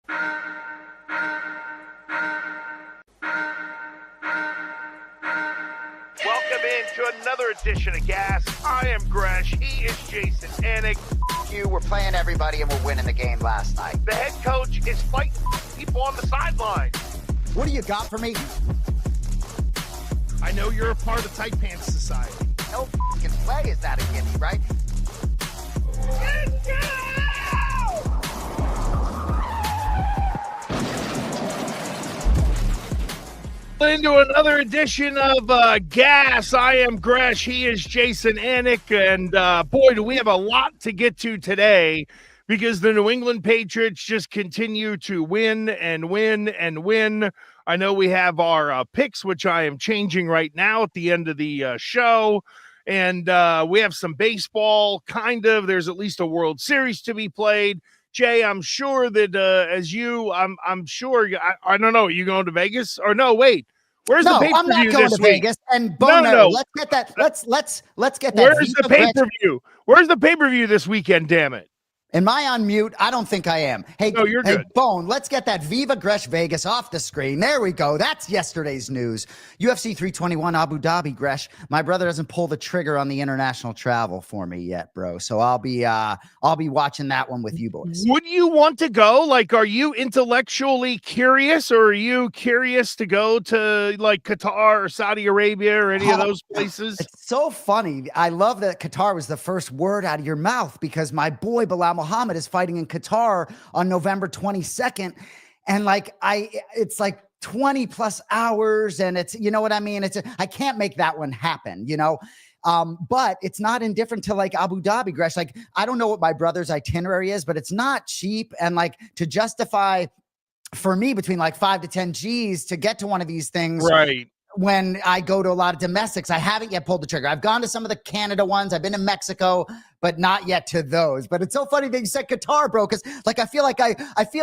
Welcome into another edition of Gas. I am Gresh. He is Jason. Anik. You were playing everybody and we're winning the game last night. The head coach is fighting people on the sideline. What do you got for me? I know you're a part of the Tight Pants Society. No fucking way is that a gimme, right? Into another edition of Gas. I am Gresh. He is Jason Anik. And boy, do we have a lot to get to today because the New England Patriots just continue to win and win and win. I know we have our picks, which I am changing right now at the end of the show. And we have some baseball, kind of. There's at least a World Series to be played. Jay, I'm sure that I'm sure, I don't know, are you going to Vegas? Or no, wait. Where's the pay-per-view I'm not going to week? Vegas. And Bono, no. let's get that. Let's get that. Where's the pay-per-view? Where's the pay-per-view this weekend, damn it? Am I on mute? I don't think I am. Hey, no, you're good. Bone, let's get that Viva Gresh Vegas off the screen. There we go. That's yesterday's news. UFC 321 Abu Dhabi, Gresh. My brother doesn't pull the trigger on the international travel for me yet, bro. So I'll be watching that one with you boys. Would you want to go? Like, are you intellectually curious, or are you curious to go to like Qatar or Saudi Arabia or any of those places? It's so funny. I love that Qatar was the first word out of your mouth because my boy Bilal Muhammad is fighting in Qatar on November 22nd. And it's like 20 plus hours. And it's, you know what I mean? I can't make that one happen, you know? But it's not indifferent to like Abu Dhabi, Gresh. Like, I don't know what my brother's itinerary is, but it's not cheap. And like to justify for me between like 5 to 10 G's to get to one of these things. Right. When I go to a lot of domestics, I haven't yet pulled the trigger. I've gone to some of the Canada ones. I've been to Mexico, but not yet to those. But it's so funny that you said Qatar, bro, because like I feel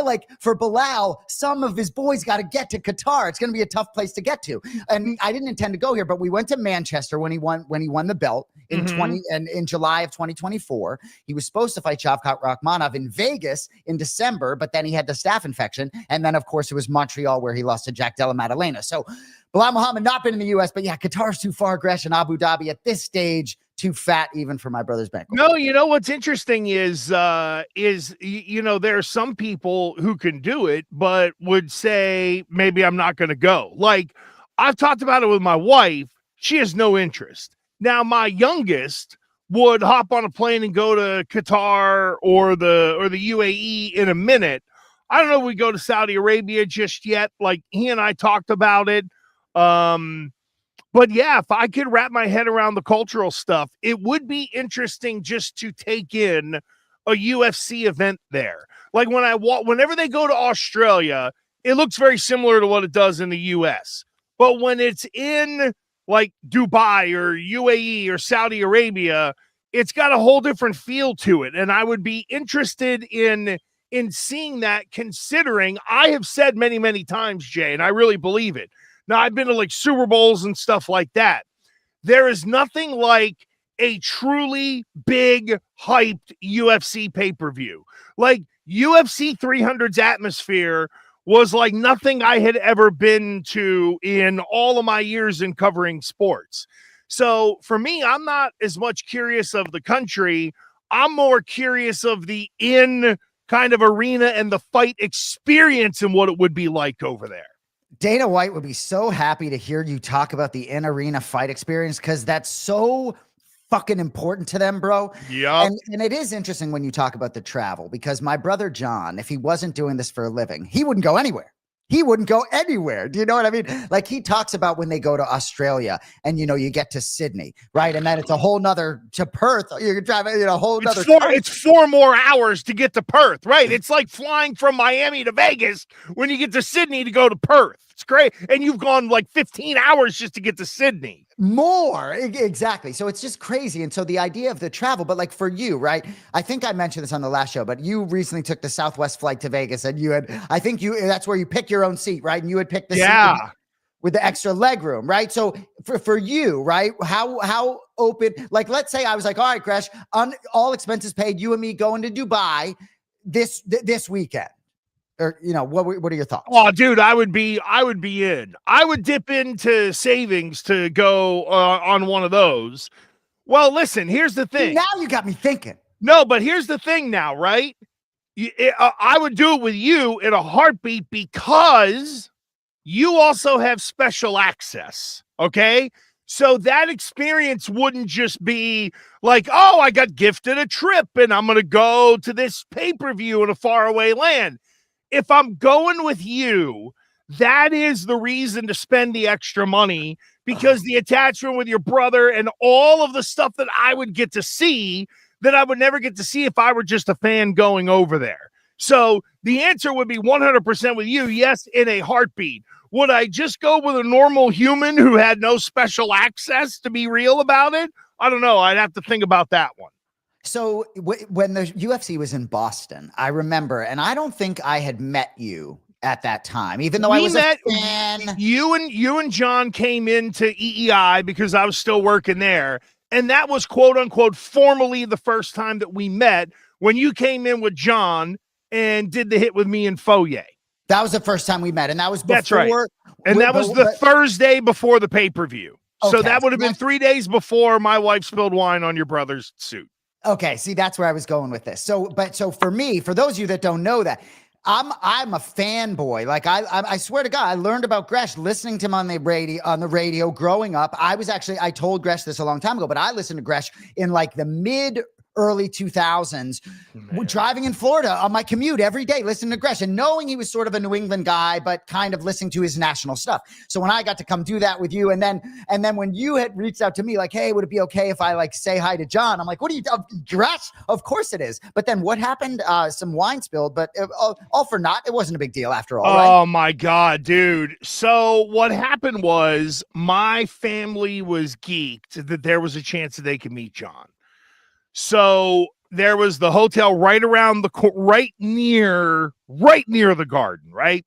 like for Bilal, some of his boys got to get to Qatar. It's going to be a tough place to get to. And I didn't intend to go here, but we went to Manchester when he won the belt in in July of 2024. He was supposed to fight Shavkat Rakhmonov in Vegas in December, but then he had the staph infection. And then, of course, it was Montreal where he lost to Jack Della Maddalena. So Bilal Muhammad not been in the U.S., but yeah, Qatar's too far, Gresh, and Abu Dhabi at this stage too fat even for my brother's bank. No, you know what's interesting is you know, there are some people who can do it, but would say maybe I'm not going to go. Like I've talked about it with my wife; she has no interest. Now, my youngest would hop on a plane and go to Qatar or the UAE in a minute. I don't know if we go to Saudi Arabia just yet. Like he and I talked about it. But yeah, if I could wrap my head around the cultural stuff, it would be interesting just to take in a UFC event there. Like whenever they go to Australia, it looks very similar to what it does in the US. But when it's in like Dubai or UAE or Saudi Arabia, it's got a whole different feel to it. And I would be interested in seeing that, considering I have said many, many times, Jay, and I really believe it. Now, I've been to like Super Bowls and stuff like that. There is nothing like a truly big, hyped UFC pay-per-view. Like UFC 300's atmosphere was like nothing I had ever been to in all of my years in covering sports. So for me, I'm not as much curious of the country. I'm more curious of the in kind of arena and the fight experience and what it would be like over there. Dana White would be so happy to hear you talk about the in-arena fight experience because that's so fucking important to them, bro. Yeah. And it is interesting when you talk about the travel because my brother John, if he wasn't doing this for a living, he wouldn't go anywhere. He wouldn't go anywhere. Do you know what I mean? Like he talks about when they go to Australia and, you know, you get to Sydney, right? And then it's a whole nother to Perth. You're driving, you know, a whole nother. It's 4 more hours to get to Perth, right? It's like flying from Miami to Vegas when you get to Sydney to go to Perth. It's great. And you've gone like 15 hours just to get to Sydney. More. Exactly. So it's just crazy. And so the idea of the travel, but like for you, right? I think I mentioned this on the last show, but you recently took the Southwest flight to Vegas and that's where you pick your own seat, right? And you had picked the seat with the extra leg room, right? So for you, right? How open, like, let's say I was like, all right, Gresh, all expenses paid, you and me going to Dubai this weekend. Or, what are your thoughts? Oh, dude, I would be in. I would dip into savings to go on one of those. Well, listen, here's the thing. Now you got me thinking. No, but here's the thing now, right? I would do it with you in a heartbeat because you also have special access, okay? So that experience wouldn't just be like, oh, I got gifted a trip and I'm going to go to this pay-per-view in a faraway land. If I'm going with you, that is the reason to spend the extra money, because the attachment with your brother and all of the stuff that I would get to see that I would never get to see if I were just a fan going over there. So the answer would be 100% with you, yes, in a heartbeat. Would I just go with a normal human who had no special access to be real about it? I don't know. I'd have to think about that one. So when the UFC was in Boston, I remember, and I don't think I had met you at that time, even though I was a fan. You and John came into EEI because I was still working there. And that was, quote unquote, formally the first time that we met, when you came in with John and did the hit with me and Foye. That was the first time we met. And that was before. That's right. And that was the Thursday before the pay-per-view. Okay. So that would have been 3 days before my wife spilled wine on your brother's suit. Okay. See, that's where I was going with this. So for me, for those of you that don't know that, I'm a fanboy. Like I swear to God, I learned about Gresh listening to him on the radio growing up. I told Gresh this a long time ago, but I listened to Gresh in like the early 2000s, driving in Florida on my commute every day, listening to Gresh and knowing he was sort of a New England guy, but kind of listening to his national stuff. So when I got to come do that with you, and then when you had reached out to me, like, hey, would it be okay if I like say hi to John? I'm like, what are you, Gresh? Of course it is. But then what happened? Some wine spilled, but all for naught. It wasn't a big deal after all. Oh right? My God, dude. So what happened was my family was geeked that there was a chance that they could meet John. So there was the hotel right around right near the Garden, right?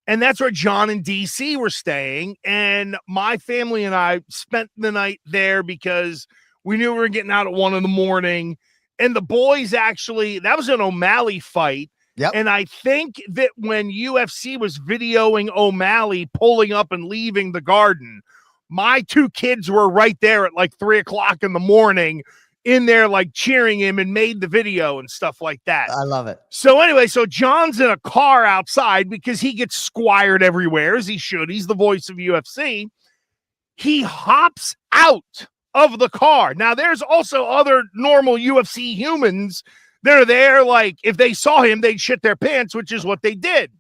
And that's where John and DC were staying. And my family and I spent the night there because we knew we were getting out at 1 a.m. And the boys actually, that was an O'Malley fight. Yep. And I think that when UFC was videoing O'Malley pulling up and leaving the Garden, my 2 kids were right there at like 3 o'clock in the morning in there, like cheering him, and made the video and stuff like that. I love it. So anyway, so John's in a car outside because he gets squired everywhere, as he should. He's the voice of UFC. He hops out of the car. Now, there's also other normal UFC humans that are there. Like, if they saw him, they'd shit their pants, which is what they did.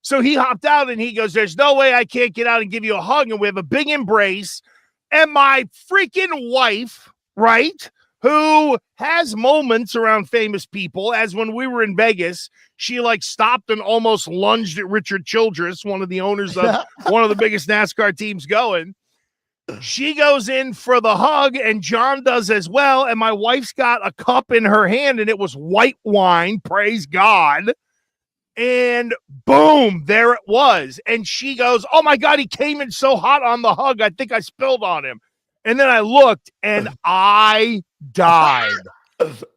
So he hopped out and he goes, there's no way I can't get out and give you a hug. And we have a big embrace. And my freaking wife, right, who has moments around famous people, as when we were in Vegas, she like stopped and almost lunged at Richard Childress, one of the owners of one of the biggest NASCAR teams going. She goes in for the hug, and John does as well. And my wife's got a cup in her hand, and it was white wine, praise God. And boom, there it was. And she goes, oh my God, he came in so hot on the hug, I think I spilled on him. And then I looked and I died.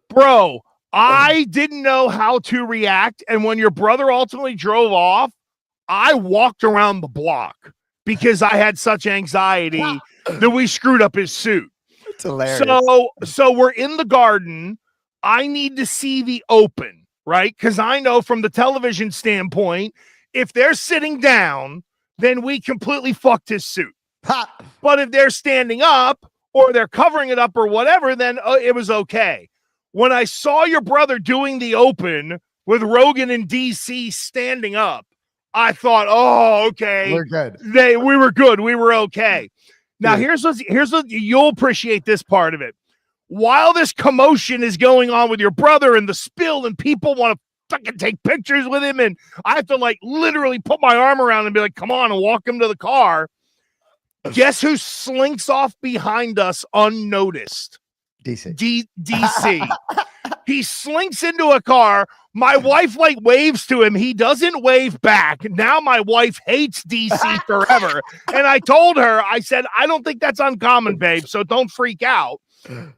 Bro, I didn't know how to react. And when your brother ultimately drove off, I walked around the block because I had such anxiety that we screwed up his suit. It's hilarious. So we're in the Garden. I need to see the open, right? Because I know from the television standpoint, if they're sitting down, then we completely fucked his suit. But if they're standing up or they're covering it up or whatever, then it was okay. When I saw your brother doing the open with Rogan and DC standing up, I thought, oh, okay. We're good. We were good. We were okay. Now, here's what you'll appreciate this part of it. While this commotion is going on with your brother and the spill and people want to fucking take pictures with him, and I have to like literally put my arm around him and be like, come on, and walk him to the car. Guess who slinks off behind us unnoticed? DC. DC. He slinks into a car. My wife like waves to him. He doesn't wave back. Now my wife hates DC forever. And I told her, I said, I don't think that's uncommon, babe, so don't freak out.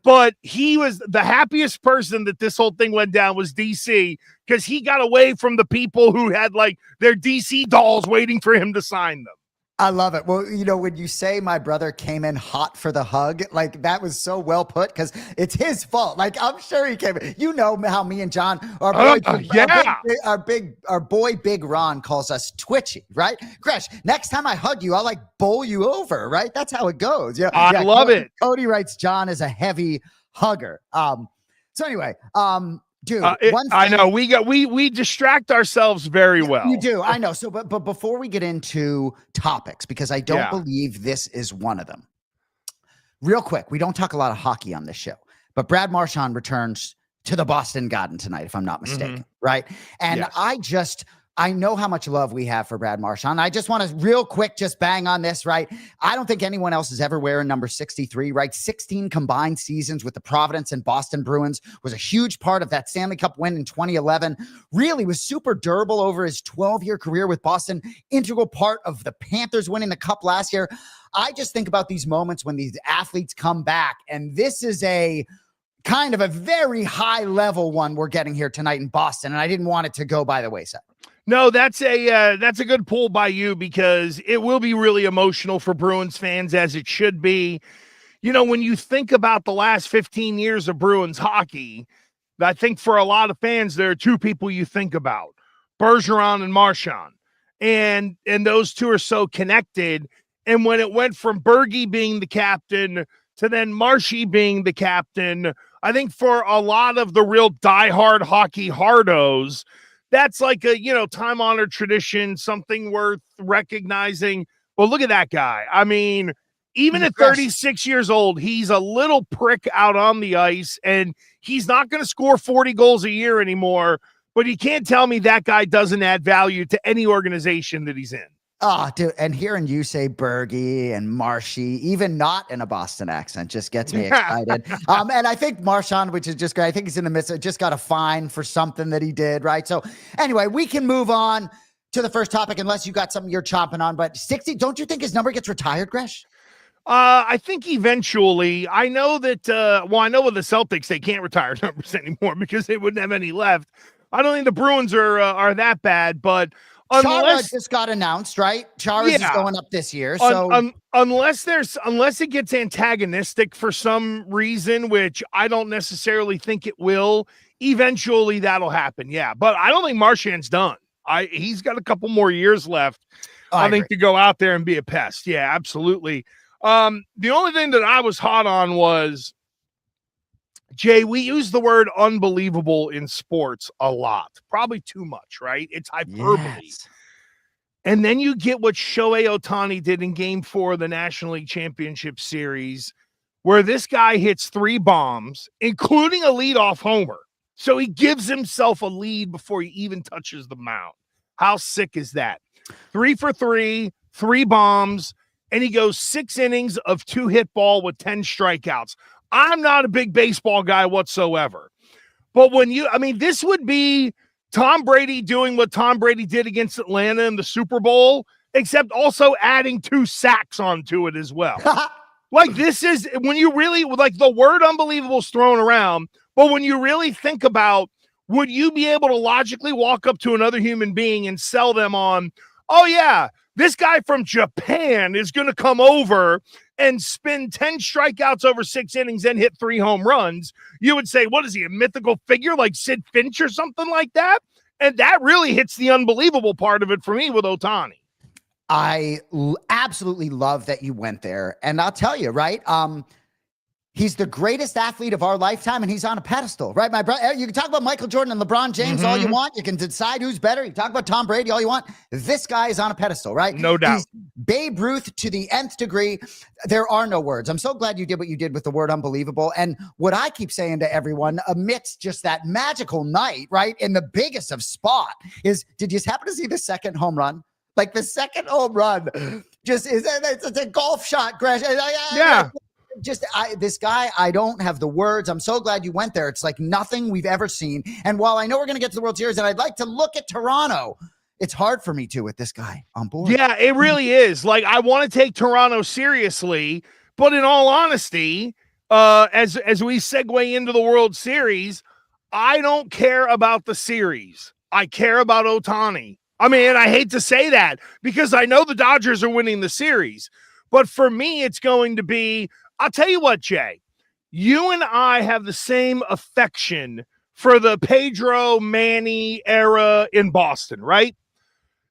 But he was the happiest person that this whole thing went down was DC, because he got away from the people who had like their DC dolls waiting for him to sign them. I love it. Well, when you say my brother came in hot for the hug, like that was so well put, because it's his fault. Like I'm sure he came in. You know how me and John, our boy Big Ron calls us twitchy, right? Gresh, next time I hug you, I'll like bowl you over, right? That's how it goes. Yeah, I love it. Cody writes John is a heavy hugger. So anyway, dude, I know we distract ourselves very well. You do, I know. So, but before we get into topics, because I don't believe this is one of them. Real quick, we don't talk a lot of hockey on this show, but Brad Marchand returns to the Boston Garden tonight, if I'm not mistaken, right? And yes. I know how much love we have for Brad Marchand. I just want to real quick just bang on this, right? I don't think anyone else is ever wearing number 63, right? 16 combined seasons with the Providence and Boston Bruins, was a huge part of that Stanley Cup win in 2011. Really was super durable over his 12-year career with Boston, integral part of the Panthers winning the Cup last year. I just think about these moments when these athletes come back, and this is a kind of a very high level one we're getting here tonight in Boston, and I didn't want it to go by the wayside. No, that's a good pull by you, because it will be really emotional for Bruins fans, as it should be. When you think about the last 15 years of Bruins hockey, I think for a lot of fans, there are two people you think about, Bergeron and Marchand. And those two are so connected. And when it went from Bergie being the captain to then Marshy being the captain, I think for a lot of the real diehard hockey hardos, that's like a, time-honored tradition, something worth recognizing. Well, look at that guy. I mean, even at 36 years old, he's a little prick out on the ice, and he's not going to score 40 goals a year anymore, but you can't tell me that guy doesn't add value to any organization that he's in. Oh, dude, and hearing you say Bergie and Marshy, even not in a Boston accent, just gets me excited. And I think Marchand, which is just great, I think he's in the midst of, just got a fine for something that he did, right? So anyway, we can move on to the first topic, unless you got something you're chomping on. But 60, don't you think his number gets retired, Gresh? I think eventually. I know that, I know with the Celtics, they can't retire numbers anymore because they wouldn't have any left. I don't think the Bruins are that bad, but Chara just got announced, right? Chara's is going up this year. So unless it gets antagonistic for some reason, which I don't necessarily think it will, eventually that'll happen. Yeah. But I don't think Marchand's done. He's got a couple more years left, I think, to go out there and be a pest. Yeah, absolutely. The only thing that I was hot on was, Jay, we use the word unbelievable in sports a lot, probably too much, right? It's hyperbole. Yes. And then you get what Shohei Ohtani did in Game 4 of the National League Championship Series, where this guy hits 3 bombs, including a leadoff homer. So he gives himself a lead before he even touches the mound. How sick is that? 3 for 3, 3 bombs, and he goes 6 innings of 2-hit ball with 10 strikeouts. I'm not a big baseball guy whatsoever. But this would be Tom Brady doing what Tom Brady did against Atlanta in the Super Bowl, except also adding 2 sacks onto it as well. Like, this is when you really, like, the word unbelievable is thrown around, but when you really think about, would you be able to logically walk up to another human being and sell them on, oh yeah, this guy from Japan is going to come over and spin 10 strikeouts over 6 innings and hit 3 home runs? You would say, what is he, a mythical figure like Sid Finch or something like that? And that really hits the unbelievable part of it for me with Ohtani. I absolutely love that you went there. And I'll tell you, right? He's the greatest athlete of our lifetime, and he's on a pedestal, right? My brother, you can talk about Michael Jordan and LeBron James all you want. You can decide who's better. You talk about Tom Brady all you want. This guy is on a pedestal, right? No doubt. He's Babe Ruth to the nth degree. There are no words. I'm so glad you did what you did with the word unbelievable. And what I keep saying to everyone amidst just that magical night, right, in the biggest of spot is, did you happen to see the second home run? Like, the second home run just is, it's a golf shot, Gresh. Yeah. This guy, I don't have the words. I'm so glad you went there. It's like nothing we've ever seen. And while I know we're going to get to the World Series and I'd like to look at Toronto, it's hard for me to with this guy on board. Yeah, it really is. Like, I want to take Toronto seriously, but in all honesty, as we segue into the World Series, I don't care about the series. I care about Ohtani. I mean, I hate to say that because I know the Dodgers are winning the series. But for me, it's going to be, I'll tell you what, Jay, you and I have the same affection for the Pedro Manny era in Boston, right?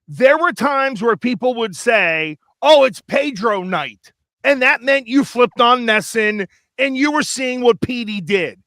There were times where people would say, oh, it's Pedro night. And that meant you flipped on Nesson and you were seeing what Petey did.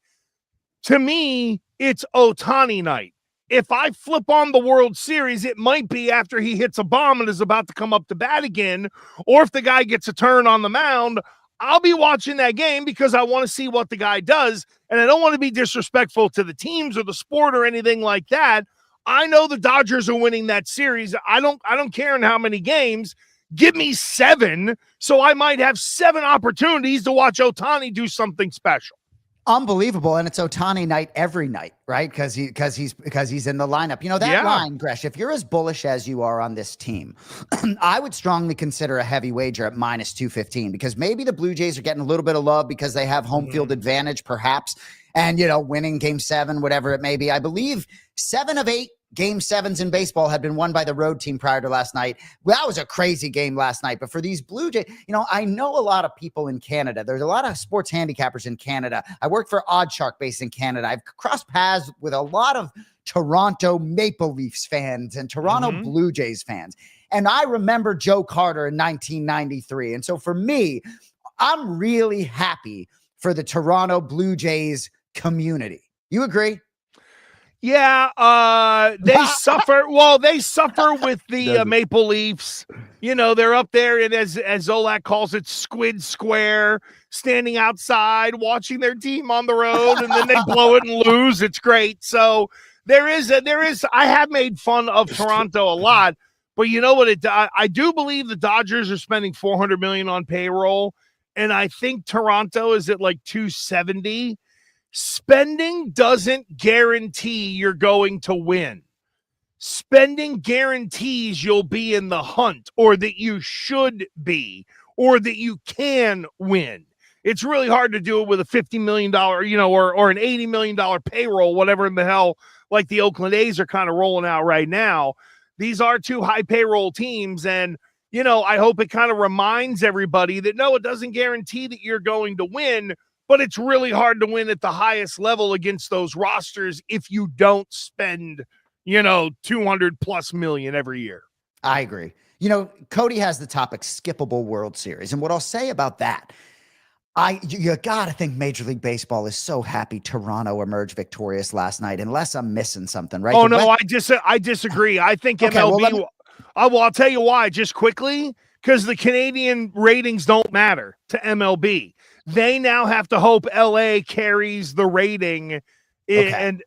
To me, it's Ohtani night. If I flip on the World Series, it might be after he hits a bomb and is about to come up to bat again, or if the guy gets a turn on the mound, I'll be watching that game because I want to see what the guy does, and I don't want to be disrespectful to the teams or the sport or anything like that. I know the Dodgers are winning that series. I don't care in how many games. Give me 7, so I might have 7 opportunities to watch Ohtani do something special. Unbelievable. And it's Ohtani night every night, right? Because he's in the lineup. You know, that line, Gresh, if you're as bullish as you are on this team, I would strongly consider a heavy wager at minus 215 because maybe the Blue Jays are getting a little bit of love because they have home field advantage, perhaps, and, you know, winning game 7, whatever it may be. I believe 7 of 8 Game 7s in baseball had been won by the road team prior to last night. Well, that was a crazy game last night. But for these Blue Jays, you know, I know a lot of people in Canada. There's a lot of sports handicappers in Canada. I work for Oddshark based in Canada. I've crossed paths with a lot of Toronto Maple Leafs fans and Toronto Blue Jays fans. And I remember Joe Carter in 1993. And so for me, I'm really happy for the Toronto Blue Jays community. You agree? Yeah, they suffer. Well, they suffer with the Maple Leafs. You know, they're up there, and as Zolak calls it, Squid Square, standing outside, watching their team on the road, and then they blow it and lose. It's great. So there is. I have made fun of Toronto a lot, but you know what? I do believe the Dodgers are spending $400 million on payroll, and I think Toronto is at like 270. Spending doesn't guarantee you're going to win. Spending guarantees you'll be in the hunt, or that you should be, or that you can win. It's really hard to do it with a $50 million, you know, or an $80 million payroll, whatever in the hell, like the Oakland A's are kind of rolling out right now. These are 2 high payroll teams, and, you know, I hope it kind of reminds everybody that, no, it doesn't guarantee that you're going to win, but it's really hard to win at the highest level against those rosters if you don't spend, you know, 200 plus million every year. I agree. You know, Cody has the topic skippable World Series. And what I'll say about that, you got to think Major League Baseball is so happy Toronto emerged victorious last night, unless I'm missing something, right? Oh, no, I disagree. I think MLB, I'll tell you why, just quickly, because the Canadian ratings don't matter to MLB. They now have to hope LA carries the rating. And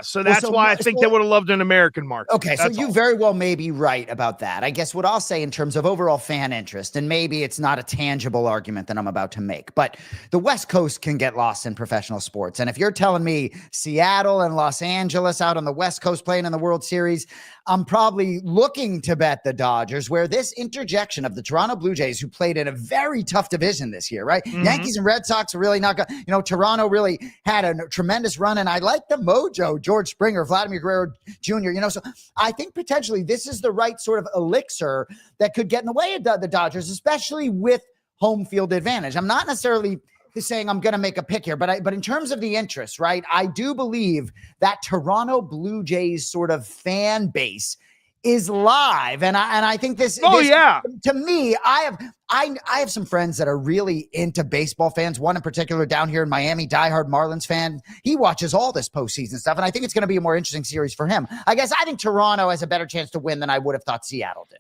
so that's why I think they would have loved an American market. Okay, so you very well may be right about that. I guess what I'll say in terms of overall fan interest, and maybe it's not a tangible argument that I'm about to make, but the West Coast can get lost in professional sports. And if you're telling me Seattle and Los Angeles out on the West Coast playing in the World Series, I'm probably looking to bet the Dodgers, where this interjection of the Toronto Blue Jays, who played in a very tough division this year, right? Yankees and Red Sox are really not good. You know, Toronto really had a tremendous run, and I like the mojo, George Springer, Vladimir Guerrero Jr., you know, so I think potentially this is the right sort of elixir that could get in the way of the Dodgers, especially with home field advantage. I'm not necessarily saying I'm going to make a pick here, but in terms of the interest, right, I do believe that Toronto Blue Jays sort of fan base is live, and I think this. To me, I have some friends that are really into baseball fans. One in particular down here in Miami, diehard Marlins fan. He watches all this postseason stuff, and I think it's going to be a more interesting series for him. I guess I think Toronto has a better chance to win than I would have thought Seattle did.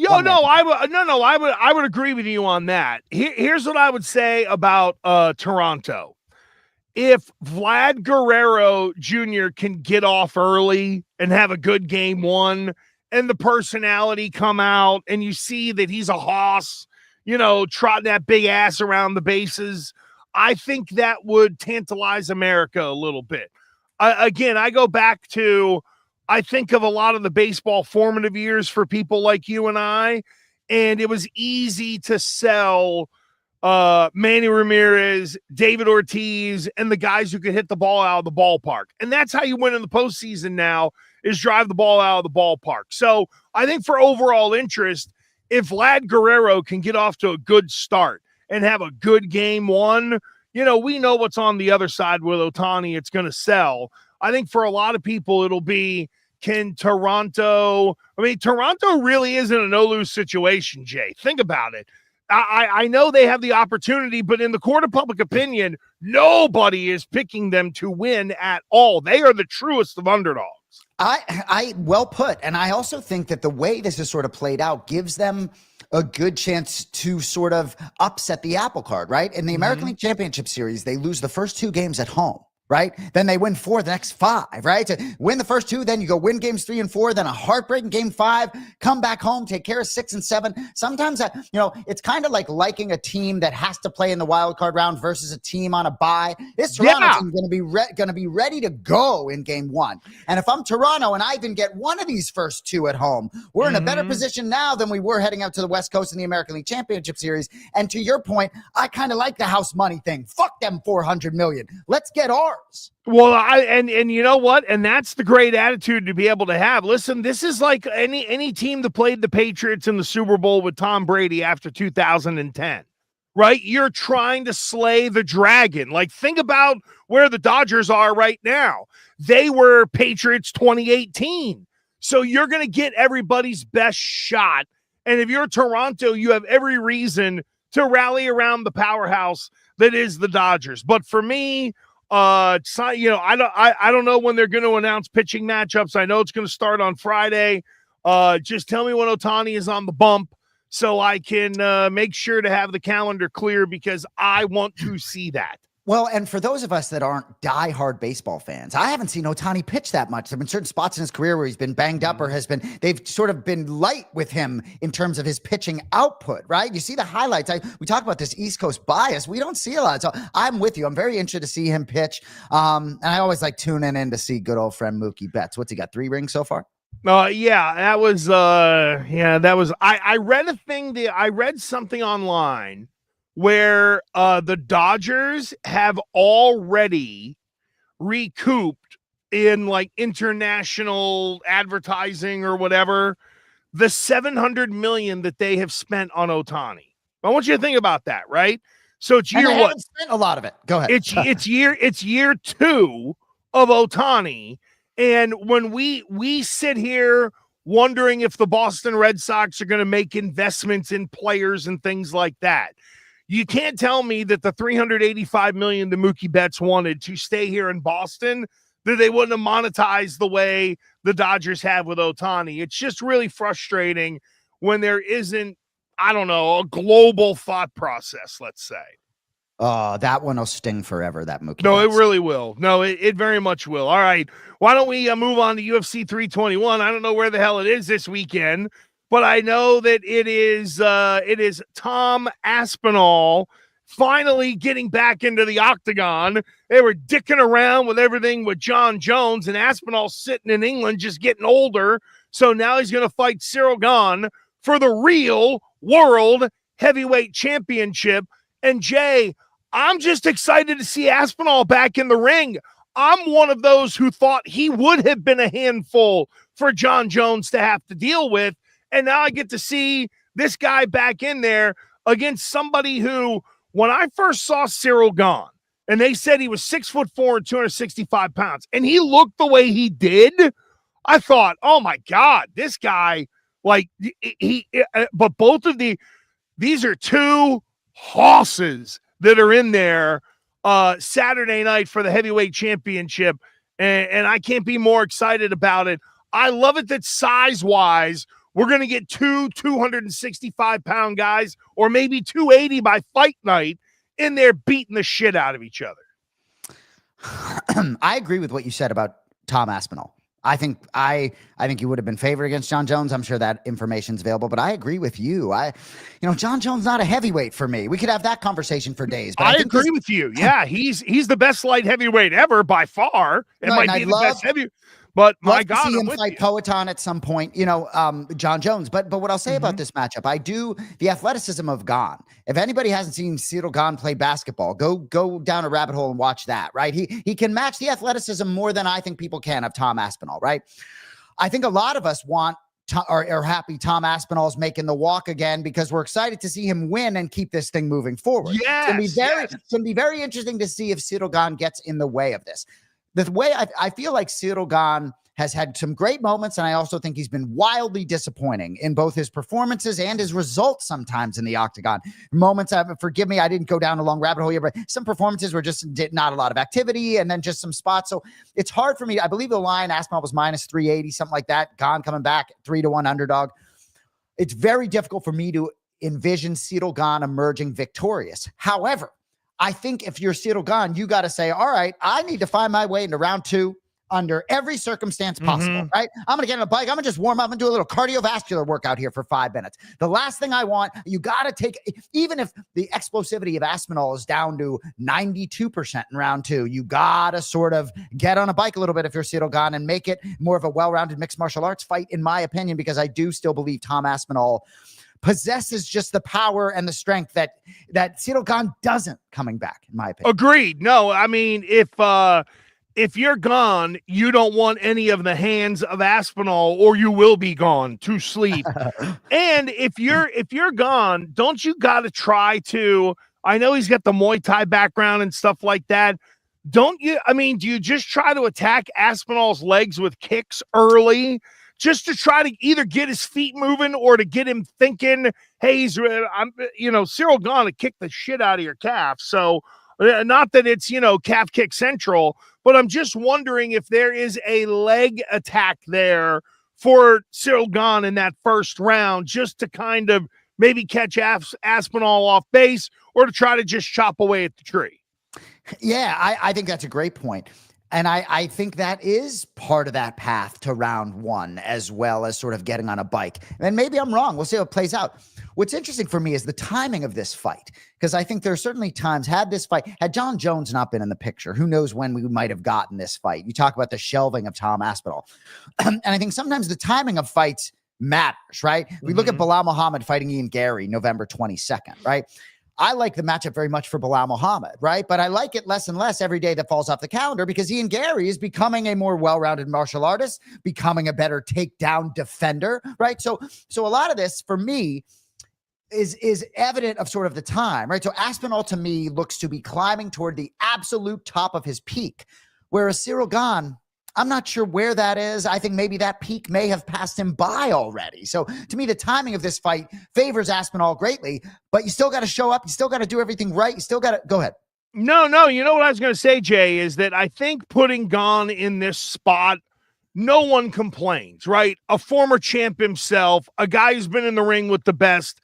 I would agree with you on that. Here's what I would say about Toronto. If Vlad Guerrero Jr. can get off early and have a good game 1, and the personality come out, and you see that he's a hoss, you know, trotting that big ass around the bases, I think that would tantalize America a little bit. Again, I go back to, I think of a lot of the baseball formative years for people like you and I, and it was easy to sell Manny Ramirez, David Ortiz, and the guys who can hit the ball out of the ballpark. And that's how you win in the postseason now, is drive the ball out of the ballpark. So I think for overall interest, if Vlad Guerrero can get off to a good start and have a good game one, we know what's on the other side with Ohtani. It's going to sell. I think for a lot of people, it'll be, can Toronto really isn't a no-lose situation, Jay. Think about it. I know they have the opportunity, but in the court of public opinion, nobody is picking them to win at all. They are the truest of underdogs. I well put. And I also think that the way this is sort of played out gives them a good chance to sort of upset the apple cart, right? In the American League Championship Series, they lose the first 2 games at home, right? Then they win 4 the next 5, right? To win the first 2, then you go win games 3 and 4, then a heartbreaking game 5, come back home, take care of 6 and 7. Sometimes, it's kind of like liking a team that has to play in the wild card round versus a team on a bye. This Toronto team is going to be ready to go in game 1. And if I'm Toronto and I even get one of these first 2 at home, we're in a better position now than we were heading out to the West Coast in the American League Championship Series. And to your point, I kind of like the house money thing. Fuck them $400 million. Let's get ours. Well, and you know what? And that's the great attitude to be able to have. Listen, this is like any team that played the Patriots in the Super Bowl with Tom Brady after 2010, right? You're trying to slay the dragon. Like, think about where the Dodgers are right now. They were Patriots 2018. So you're going to get everybody's best shot. And if you're Toronto, you have every reason to rally around the powerhouse that is the Dodgers. But for me, I don't know when they're going to announce pitching matchups. I know it's going to start on Friday. Just tell me when Ohtani is on the bump so I can make sure to have the calendar clear, because I want to see that. Well, and for those of us that aren't diehard baseball fans, I haven't seen Ohtani pitch that much. There have been certain spots in his career where he's been banged up or they've sort of been light with him in terms of his pitching output, right? You see the highlights. We talk about this East Coast bias. We don't see a lot. So I'm with you. I'm very interested to see him pitch. And I always like tuning in to see good old friend Mookie Betts. What's he got? 3 rings so far? That was, I read something online where the Dodgers have already recouped in like international advertising or whatever the $700 million that they have spent on Ohtani. I want you to think about that, right? So it's year what? Spent a lot of it. Go ahead. It's year 2 of Ohtani, and when we sit here wondering if the Boston Red Sox are going to make investments in players and things like that, you can't tell me that the $385 million the Mookie Betts wanted to stay here in Boston, that they wouldn't have monetized the way the Dodgers have with Ohtani. It's just really frustrating when there isn't, a global thought process, let's say. That one will sting forever, that Mookie No, Betts. It really will. No, it very much will. All right. Why don't we move on to UFC 321? I don't know where the hell it is this weekend, but I know that it is Tom Aspinall finally getting back into the octagon. They were dicking around with everything with John Jones, and Aspinall sitting in England just getting older. So now he's going to fight Ciryl Gane for the real world heavyweight championship. And Jay, I'm just excited to see Aspinall back in the ring. I'm one of those who thought he would have been a handful for John Jones to have to deal with. And now I get to see this guy back in there against somebody who, when I first saw Ciryl Gane, and they said he was 6'4" and 265 pounds, and he looked the way he did, I thought, oh my God, this guy, but both of these are 2 horses that are in there Saturday night for the heavyweight championship. And I can't be more excited about it. I love it that size-wise, we're going to get 2 265-pound guys, or maybe 280 by fight night, in there beating the shit out of each other. I agree with what you said about Tom Aspinall. I think he would have been favored against John Jones. I'm sure that information's available, but I agree with you. John Jones not a heavyweight for me. We could have that conversation for days. But I agree with you. Yeah, he's the best light heavyweight ever by far. It might be the best heavyweight. But Love my to God, see I'm him with fight you. Poatan at some point, John Jones. But what I'll say about this matchup, the athleticism of Gane. If anybody hasn't seen Ciryl Gane play basketball, go down a rabbit hole and watch that, right? He can match the athleticism more than I think people can of Tom Aspinall, right? I think a lot of us are happy Tom Aspinall's making the walk again because we're excited to see him win and keep this thing moving forward. Yes, It's going to be very interesting to see if Ciryl Gane gets in the way of this. The way I feel like Ciryl Gane has had some great moments, and I also think he's been wildly disappointing in both his performances and his results sometimes in the octagon. Moments, forgive me, I didn't go down a long rabbit hole here, but some performances were just not a lot of activity, and then just some spots. So it's hard for me. I believe the line Aspinall was minus 380, something like that. Gane coming back 3-1 underdog. It's very difficult for me to envision Ciryl Gane emerging victorious. However, I think if you're Ciryl Gane, you got to say, all right, I need to find my way into round 2 under every circumstance possible, right? I'm going to get on a bike. I'm going to just warm up and do a little cardiovascular workout here for 5 minutes. The last thing I want, you got to take, even if the explosivity of Aspinall is down to 92% in round 2, you got to sort of get on a bike a little bit if you're Ciryl Gane and make it more of a well-rounded mixed martial arts fight, in my opinion, because I do still believe Tom Aspinall possesses just the power and the strength that Ciryl Gane doesn't coming back, in my opinion. Agreed. No, I mean, if you're gone, you don't want any of the hands of Aspinall, or you will be gone to sleep. And if you're gone, don't you got to try to? I know he's got the Muay Thai background and stuff like that. Don't you? I mean, do you just try to attack Aspinall's legs with kicks early? Just to try to either get his feet moving or to get him thinking, hey, Ciryl Gane to kick the shit out of your calf. So not that it's, calf kick central, but I'm just wondering if there is a leg attack there for Ciryl Gane in that first round, just to kind of maybe catch Aspinall off base, or to try to just chop away at the tree. Yeah, I think that's a great point. And I think that is part of that path to round 1, as well as sort of getting on a bike. And maybe I'm wrong. We'll see how it plays out. What's interesting for me is the timing of this fight, because I think there are certainly times had John Jones not been in the picture, who knows when we might have gotten this fight. You talk about the shelving of Tom Aspinall. And I think sometimes the timing of fights matters, right? We look at Bilal Muhammad fighting Ian Gary, November 22nd, right? I like the matchup very much for Bilal Muhammad, right? But I like it less and less every day that falls off the calendar, because Ian Gary is becoming a more well-rounded martial artist, becoming a better takedown defender, right? So a lot of this for me is evident of sort of the time, right? So Aspinall to me looks to be climbing toward the absolute top of his peak, whereas Ciryl Gane, I'm not sure where that is. I think maybe that peak may have passed him by already. So to me, the timing of this fight favors Aspinall greatly, but you still got to show up. You still got to do everything right. You still got to go ahead. No. You know what I was going to say, Jay, is that I think putting Gane in this spot, no one complains, right? A former champ himself, a guy who's been in the ring with the best.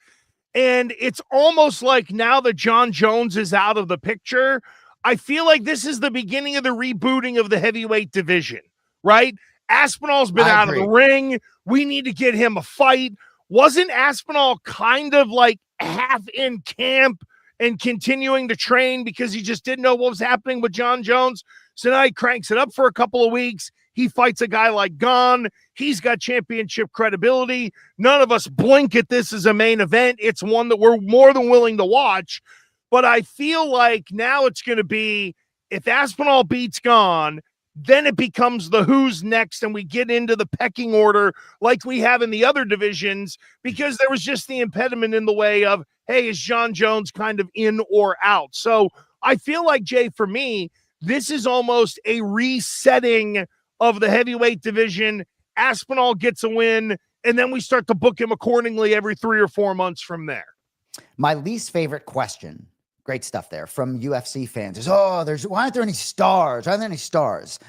And it's almost like now that John Jones is out of the picture, I feel like this is the beginning of the rebooting of the heavyweight division, right? Aspinall's been out of the ring. We need to get him a fight. Wasn't Aspinall kind of like half in camp and continuing to train because he just didn't know what was happening with John Jones? So now he cranks it up for a couple of weeks. He fights a guy like Gane. He's got championship credibility. None of us blink at this as a main event. It's one that we're more than willing to watch. But I feel like now it's going to be, if Aspinall beats Gane, then it becomes the who's next, and we get into the pecking order like we have in the other divisions, because there was just the impediment in the way of, hey, is John Jones kind of in or out? So I feel like, Jay, for me, this is almost a resetting of the heavyweight division. Aspinall gets a win, and then we start to book him accordingly every 3 or 4 months from there. My least favorite question, great stuff there from UFC fans, is, why aren't there any stars? Why aren't there any stars?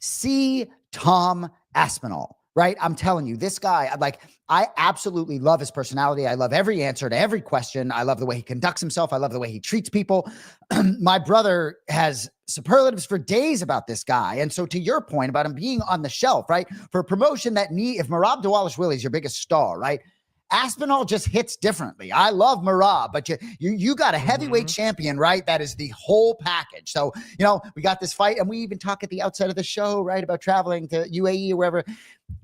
See Tom Aspinall, right? I'm telling you, this guy, I absolutely love his personality. I love every answer to every question. I love the way he conducts himself. I love the way he treats people. My brother has superlatives for days about this guy. And so to your point about him being on the shelf, right? For a promotion that if Merab Dawalish-Willie is your biggest star, right? Aspinall just hits differently. I love Marab, but you got a heavyweight champion, right? That is the whole package. So, we got this fight, and we even talk at the outside of the show, right, about traveling to UAE or wherever,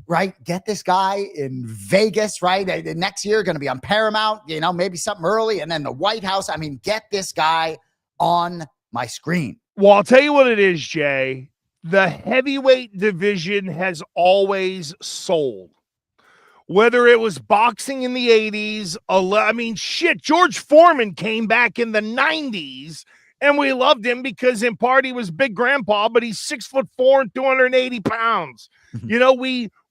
right? Get this guy in Vegas, right? The next year, going to be on Paramount, maybe something early, and then the White House. I mean, get this guy on my screen. Well, I'll tell you what it is, Jay. The heavyweight division has always sold. Whether it was boxing in the 80s, George Foreman came back in the 90s, and we loved him because in part he was big grandpa, but he's 6'4" and 280 pounds.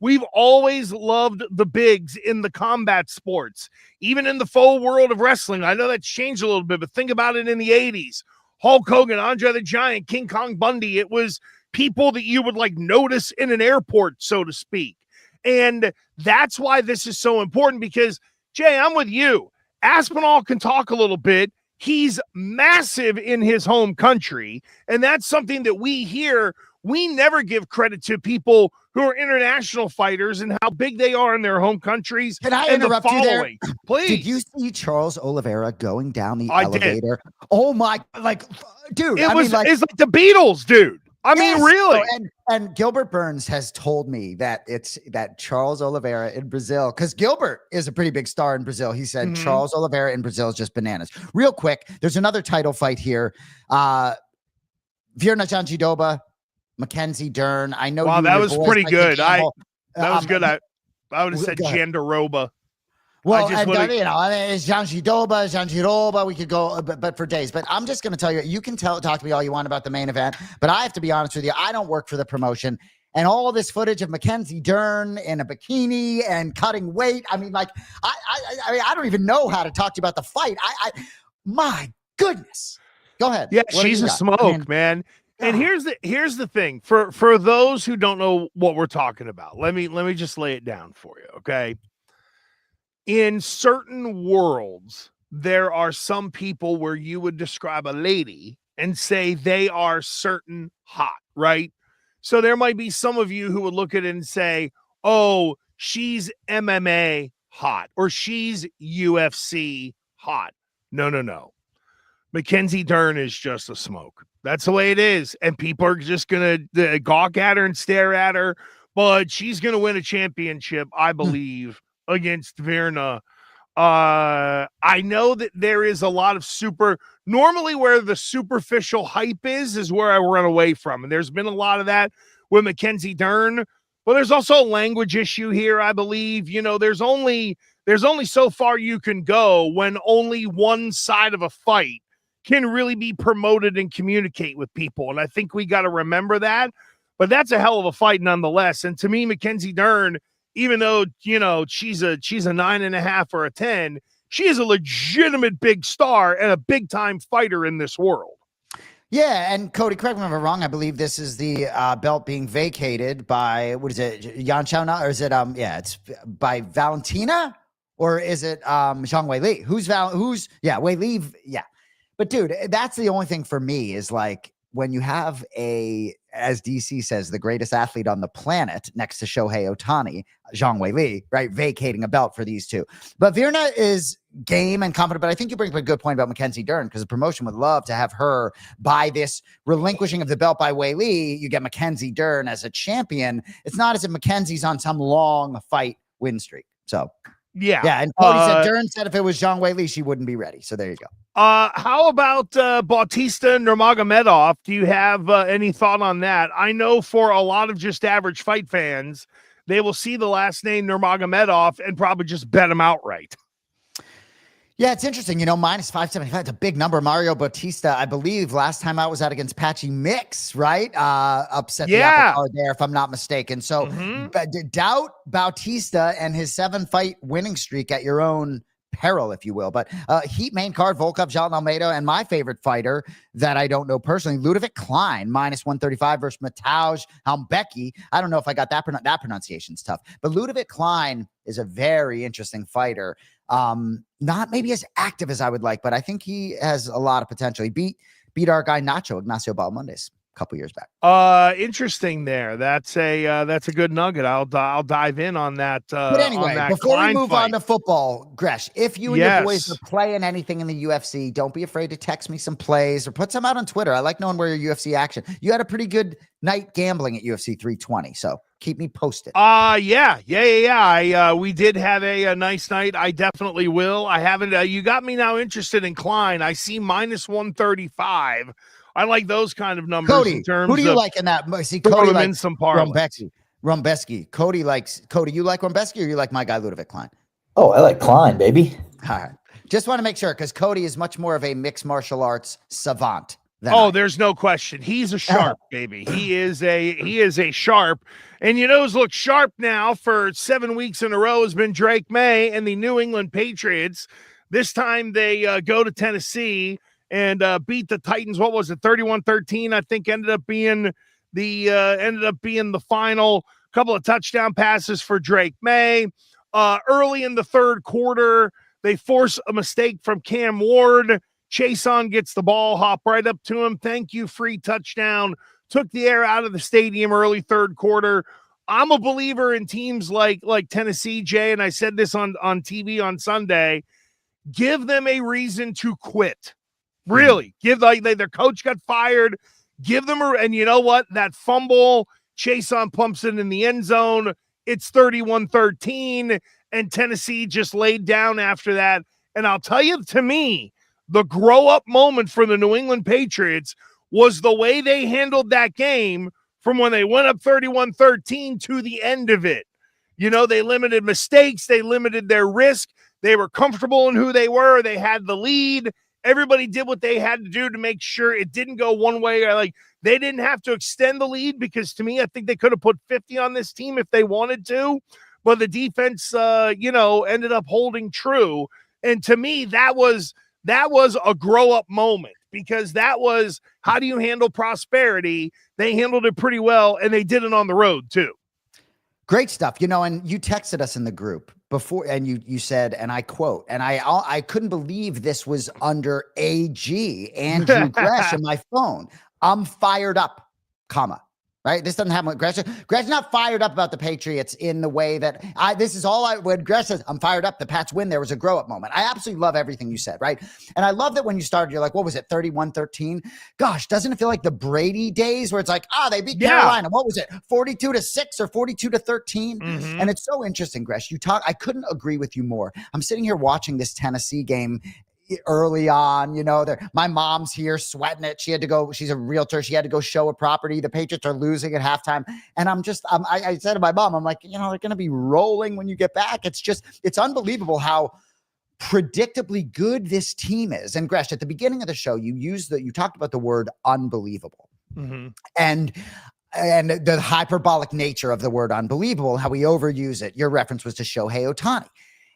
We've always loved the bigs in the combat sports, even in the faux world of wrestling. I know that's changed a little bit, but think about it in the 80s. Hulk Hogan, Andre the Giant, King Kong Bundy. It was people that you would notice in an airport, so to speak. And that's why this is so important because, Jay, I'm with you. Aspinall can talk a little bit. He's massive in his home country, and that's something that we hear. We never give credit to people who are international fighters and how big they are in their home countries. Can I interrupt you there? Please. Did you see Charles Oliveira going down the elevator? Did. Oh my, dude. It's like the Beatles, dude. I mean, really. And Gilbert Burns has told me that it's that Charles Oliveira in Brazil, because Gilbert is a pretty big star in Brazil. He said Charles Oliveira in Brazil is just bananas. Real quick, there's another title fight here. Virna Jandiroba, Mackenzie Dern. I know. Wow, that was pretty good. That was good. I would have said Jandiroba. Well, it's Jandiroba. We could go, but for days. But I'm just going to tell you, you can talk to me all you want about the main event, but I have to be honest with you. I don't work for the promotion. And all this footage of Mackenzie Dern in a bikini and cutting weight. I mean, I don't even know how to talk to you about the fight. My goodness. Go ahead. Yeah, she's a smoke, man. And here's the thing for those who don't know what we're talking about. Let me just lay it down for you, okay? In certain worlds, there are some people where you would describe a lady and say they are certain hot, right? So there might be some of you who would look at it and say, oh, she's MMA hot or she's UFC hot. No. Mackenzie Dern is just a smoke. That's the way it is. And people are just going to gawk at her and stare at her, but she's going to win a championship, I believe, against Virna. I know that there is a lot of normally where the superficial hype is where I run away from. And there's been a lot of that with Mackenzie Dern. Well, there's also a language issue here, I believe. There's only so far you can go when only one side of a fight can really be promoted and communicate with people. And I think we got to remember that. But that's a hell of a fight nonetheless. And to me, Mackenzie Dern, even though, she's a 9.5 or a 10, she is a legitimate big star and a big time fighter in this world. Yeah. And Cody, correct me if I'm wrong. I believe this is the belt being vacated by, what is it? Yan Xiaona, or is it, it's by Valentina, or is it Zhang Weili? Who's Weili? Yeah. But dude, that's the only thing for me is when you have as DC says, the greatest athlete on the planet next to Shohei Ohtani, Zhang Weili, right, vacating a belt for these two. But Virna is game and confident, but I think you bring up a good point about Mackenzie Dern, because the promotion would love to have her by this relinquishing of the belt by Weili. You get Mackenzie Dern as a champion. It's not as if Mackenzie's on some long fight win streak. So yeah. And Cody said Dern said if it was Zhang Weili, she wouldn't be ready. So there you go. How about Bautista Nurmagomedov? Do you have any thought on that? I know for a lot of just average fight fans, they will see the last name Nurmagomedov and probably just bet him outright. Yeah, it's interesting. Minus 575. It's a big number. Mario Bautista, I believe, last time I was out against Patchy Mix, right? Upset the apple card there, if I'm not mistaken. So doubt Bautista and his 7-fight winning streak at your own peril, if you will. But Heat main card, Volkov, Jalan Almeida, and my favorite fighter that I don't know personally, Ludovic Klein, minus 135 versus Mateusz Hambeki. I don't know if I got that pronunciation's tough. But Ludovic Klein is a very interesting fighter. Not maybe as active as I would like, but I think he has a lot of potential. He beat our guy Ignacio Balmondes. couple years back. Interesting there. That's a good nugget. I'll dive in on that. But anyway, before we move on to football, Gresh, if you and your boys are playing anything in the UFC, don't be afraid to text me some plays or put some out on Twitter. I like knowing where your UFC action. You had a pretty good night gambling at UFC 320, so keep me posted. Yeah. We did have a nice night. I definitely will. I haven't. You got me now interested in Klein. I see minus 135. I like those kind of numbers. Cody, in terms who do you of like in that? See, Cody likes some parlays. Rumbeski. Cody, you like Rumbeski or you like my guy Ludovic Klein? Oh, I like Klein, baby. All right. Just want to make sure because Cody is much more of a mixed martial arts savant. There's no question. He's a sharp, baby. He is a sharp. And you know who's looked sharp now for 7 weeks in a row has been Drake Maye and the New England Patriots. This time they go to Tennessee and beat the Titans. What was it? 31-13, I think ended up being the final. Couple of touchdown passes for Drake Maye. Early in the third quarter, they force a mistake from Cam Ward. Chason gets the ball, hop right up to him. Thank you, free touchdown. Took the air out of the stadium early third quarter. I'm a believer in teams like Tennessee, Jay, and I said this on TV on Sunday. Give them a reason to quit. Really. Give their coach got fired. Give them and you know what? That fumble, Chason pumps it in the end zone. It's 31-13, and Tennessee just laid down after that. And I'll tell you, to me, the grow-up moment for the New England Patriots was the way they handled that game from when they went up 31-13 to the end of it. You know, they limited mistakes. They limited their risk. They were comfortable in who they were. They had the lead. Everybody did what they had to do to make sure it didn't go one way. Like, they didn't have to extend the lead because, to me, I think they could have put 50 on this team if they wanted to. But the defense, ended up holding true. And to me, that was a grow-up moment because that was how do you handle prosperity? They handled it pretty well, and they did it on the road, too. Great stuff. And you texted us in the group before, and you said, and I quote, and I couldn't believe this was under AG, Andrew Gresh on my phone. I'm fired up, comma. Right? This doesn't have Gresh. Gresh not fired up about the Patriots in the way that when Gresh says, I'm fired up, the Pats win, there was a grow-up moment. I absolutely love everything you said, right? And I love that when you started, you're like, what was it, 31-13? Gosh, doesn't it feel like the Brady days where it's like, they beat Carolina. What was it, 42-6 or 42-13? Mm-hmm. And it's so interesting, Gresh. I couldn't agree with you more. I'm sitting here watching this Tennessee game early on, my mom's here sweating it. She had to go, she's a realtor. She had to go show a property. The Patriots are losing at halftime. And I said to my mom, I'm like, they're going to be rolling when you get back. It's unbelievable how predictably good this team is. And Gresh, at the beginning of the show, you talked about the word unbelievable. Mm-hmm. And the hyperbolic nature of the word unbelievable, how we overuse it. Your reference was to Shohei Ohtani.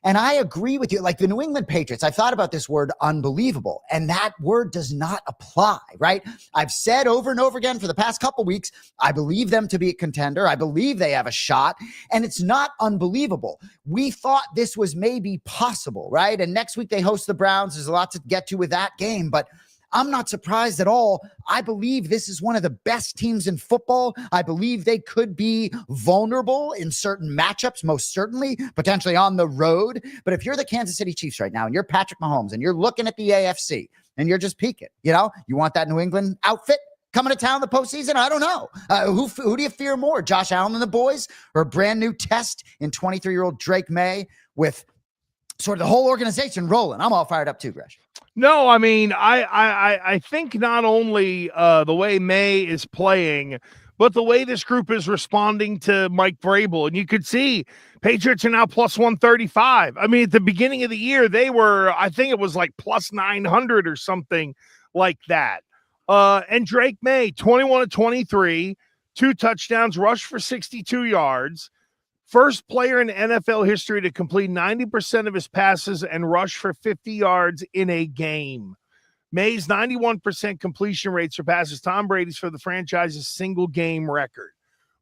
And I agree with you. Like the New England Patriots, I've thought about this word unbelievable, and that word does not apply, right? I've said over and over again for the past couple weeks, I believe them to be a contender. I believe they have a shot, and it's not unbelievable. We thought this was maybe possible, right? And next week they host the Browns. There's a lot to get to with that game, but I'm not surprised at all. I believe this is one of the best teams in football. I believe they could be vulnerable in certain matchups, most certainly, potentially on the road. But if you're the Kansas City Chiefs right now and you're Patrick Mahomes and you're looking at the AFC and you're just peeking, you want that New England outfit coming to town in the postseason? I don't know. Who do you fear more, Josh Allen and the boys, or a brand new test in 23-year-old Drake Maye with sort of the whole organization rolling? I'm all fired up too, Gresh. No, I mean, I think not only the way May is playing, but the way this group is responding to Mike Vrabel. And you could see Patriots are now plus 135. I mean, at the beginning of the year, they were, I think it was like plus 900 or something like that. And Drake Maye, 21-23, 2 touchdowns, rushed for 62 yards. First player in NFL history to complete 90% of his passes and rush for 50 yards in a game. Maye's 91% completion rate surpasses Tom Brady's for the franchise's single game record.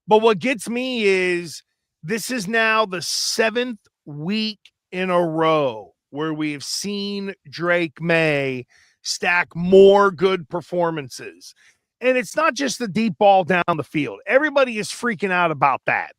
But what gets me is this is now the 7th week in a row where we have seen Drake Maye stack more good performances. And it's not just the deep ball down the field. Everybody is freaking out about that.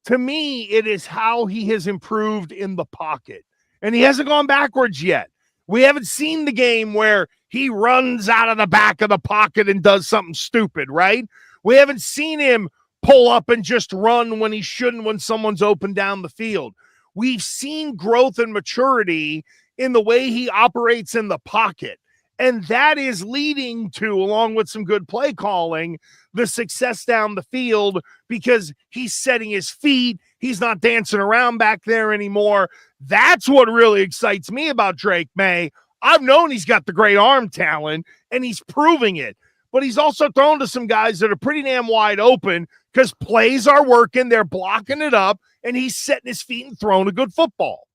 To me, it is how he has improved in the pocket. And he hasn't gone backwards yet. We haven't seen the game where he runs out of the back of the pocket and does something stupid, right? We haven't seen him pull up and just run when he shouldn't when someone's open down the field. We've seen growth and maturity in the way he operates in the pocket. And that is leading to, along with some good play calling, the success down the field because he's setting his feet. He's not dancing around back there anymore. That's what really excites me about Drake Maye. I've known he's got the great arm talent, and he's proving it. But he's also thrown to some guys that are pretty damn wide open because plays are working. They're blocking it up, and he's setting his feet and throwing a good football.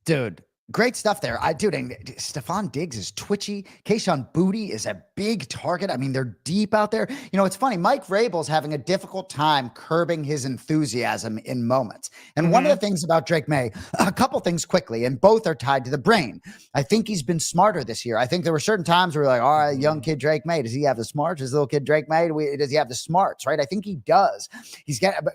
Dude, great stuff there. And Stephon Diggs is twitchy. Kayshon Boutte is a big target. I mean, they're deep out there. You know, it's funny. Mike Vrabel's having a difficult time curbing his enthusiasm in moments. And one of the things about Drake Maye, a couple things quickly, and both are tied to the brain. I think he's been smarter this year. I think there were certain times where we're like, all right, young kid Drake Maye, does he have the smarts? Does little kid Drake Maye, does he have the smarts, right? I think he does.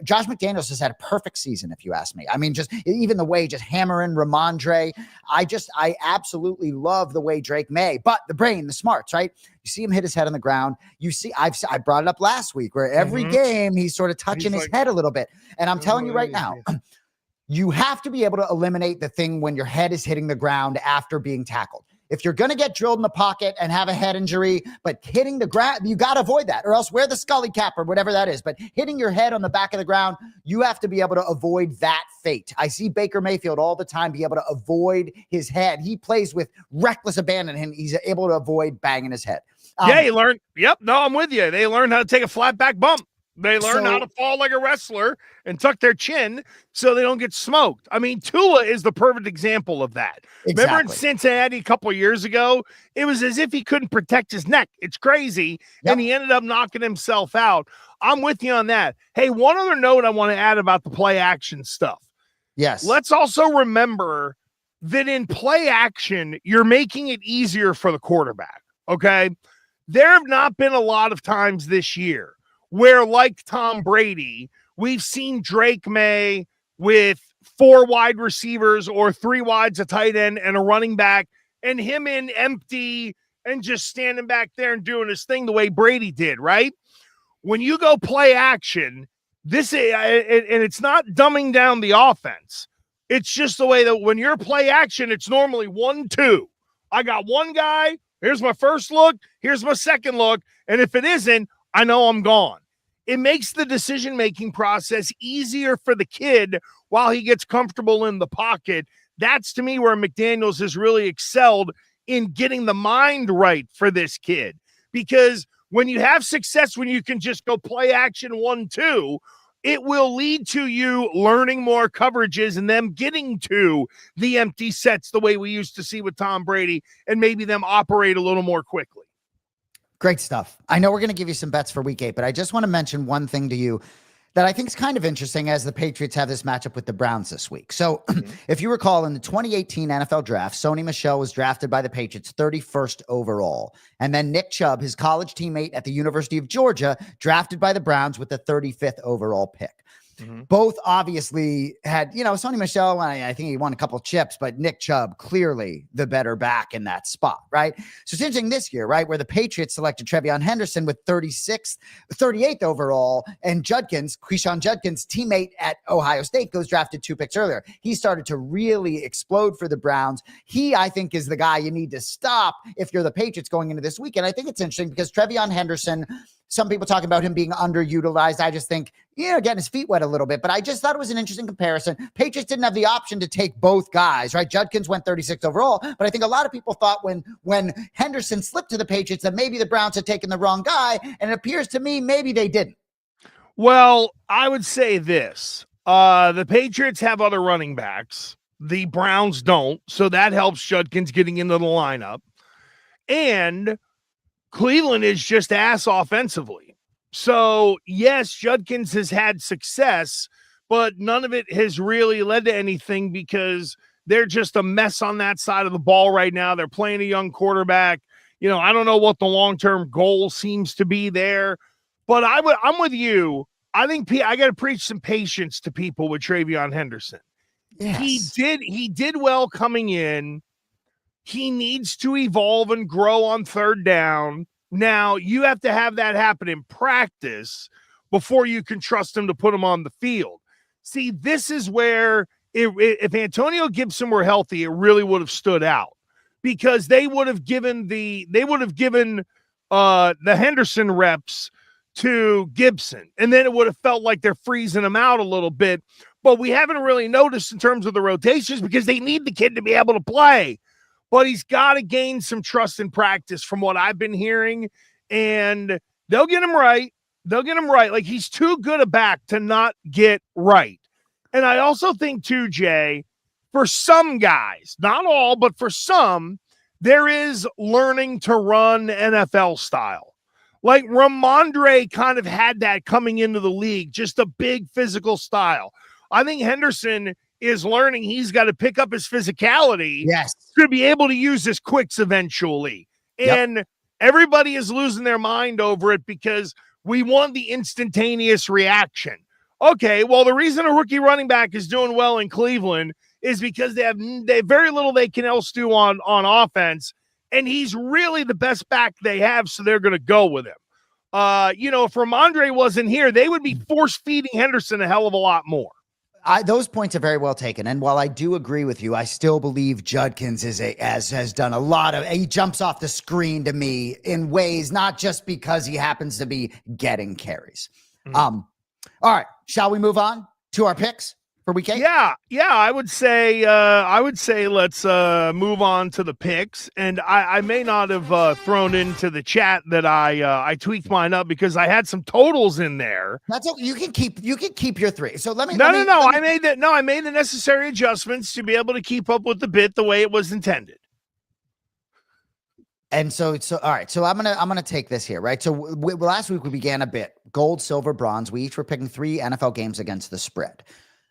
Josh McDaniels has had a perfect season, if you ask me. I mean, just even the way just hammering Ramondre. I absolutely love the way Drake Maye, but the brain, the smarts, right? You see him hit his head on the ground. You see, I brought it up last week where every game he's sort of touching his head a little bit. And I'm telling you right now, you have to be able to eliminate the thing when your head is hitting the ground after being tackled. If you're going to get drilled in the pocket and have a head injury, but hitting the ground, you got to avoid that, or else wear the Scully cap or whatever that is. But hitting your head on the back of the ground, you have to be able to avoid that fate. I see Baker Mayfield all the time be able to avoid his head. He plays with reckless abandon, and he's able to avoid banging his head. He learned. Yep. No, I'm with you. They learned how to take a flat back bump. They learn how to fall like a wrestler and tuck their chin so they don't get smoked. I mean, Tua is the perfect example of that. Exactly. Remember in Cincinnati a couple of years ago? It was as if he couldn't protect his neck. It's crazy. Yep. And he ended up knocking himself out. I'm with you on that. Hey, one other note I want to add about the play action stuff. Yes. Let's also remember that in play action, you're making it easier for the quarterback. Okay. There have not been a lot of times this year where, like Tom Brady, we've seen Drake Maye with 4 wide receivers or 3 wides, a tight end, and a running back, and him in empty and just standing back there and doing his thing the way Brady did, right? When you go play action, and it's not dumbing down the offense. It's just the way that when you're play action, it's normally 1-2. I got one guy. Here's my first look. Here's my second look. And if it isn't, I know I'm gone. It makes the decision-making process easier for the kid while he gets comfortable in the pocket. That's, to me, where McDaniels has really excelled in getting the mind right for this kid. Because when you have success, when you can just go play action 1-2, it will lead to you learning more coverages and them getting to the empty sets the way we used to see with Tom Brady and maybe them operate a little more quickly. Great stuff. I know we're going to give you some bets for week 8, but I just want to mention one thing to you that I think is kind of interesting as the Patriots have this matchup with the Browns this week. So if you recall, in the 2018 NFL draft, Sony Michel was drafted by the Patriots 31st overall. And then Nick Chubb, his college teammate at the University of Georgia, drafted by the Browns with the 35th overall pick. Both obviously had, Sony Michel, I think he won a couple of chips, but Nick Chubb, clearly the better back in that spot, right? So it's interesting this year, right, where the Patriots selected Trevion Henderson with 38th overall, and Quishon Judkins, teammate at Ohio State, goes drafted 2 picks earlier. He started to really explode for the Browns. He, I think, is the guy you need to stop if you're the Patriots going into this week. And I think it's interesting because Trevion Henderson, some people talk about him being underutilized. I just think, getting his feet wet a little bit. But I just thought it was an interesting comparison. Patriots didn't have the option to take both guys, right? Judkins went 36th overall. But I think a lot of people thought when Henderson slipped to the Patriots that maybe the Browns had taken the wrong guy. And it appears to me maybe they didn't. Well, I would say this. The Patriots have other running backs. The Browns don't. So that helps Judkins getting into the lineup. And Cleveland is just ass offensively. So, yes, Judkins has had success, but none of it has really led to anything because they're just a mess on that side of the ball right now. They're playing a young quarterback. I don't know what the long-term goal seems to be there, but I'm with you. I think I got to preach some patience to people with TreVeyon Henderson. Yes. He did well coming in. He needs to evolve and grow on third down. Now, you have to have that happen in practice before you can trust him to put him on the field. See, this is where if Antonio Gibson were healthy, it really would have stood out, because they would have given the Henderson reps to Gibson, and then it would have felt like they're freezing him out a little bit. But we haven't really noticed in terms of the rotations, because they need the kid to be able to play. But he's got to gain some trust in practice from what I've been hearing, and they'll get him right. They'll get him right. Like, he's too good a back to not get right. And I also think, too, Jay, for some guys, not all, but for some, there is learning to run NFL style. Like, Ramondre kind of had that coming into the league, just a big physical style. I think Henderson is learning he's got to pick up his physicality to be able to use his quicks eventually. And everybody is losing their mind over it because we want the instantaneous reaction. Okay, well, the reason a rookie running back is doing well in Cleveland is because they have very little they can else do on offense, and he's really the best back they have, so they're going to go with him. If Ramondre wasn't here, they would be force-feeding Henderson a hell of a lot more. Those points are very well taken. And while I do agree with you, I still believe Judkins has done a lot of, he jumps off the screen to me in ways, not just because he happens to be getting carries. All right. Shall we move on to our picks for week 8? Yeah. I would say let's move on to the picks. And I may not have thrown into the chat that I tweaked mine up because I had some totals in there. That's okay. You can keep your 3. So let me. I made the necessary adjustments to be able to keep up with the bit the way it was intended. And so all right. So I'm gonna take this here, right? So last week we began a bit gold, silver, bronze. We each were picking 3 NFL games against the spread.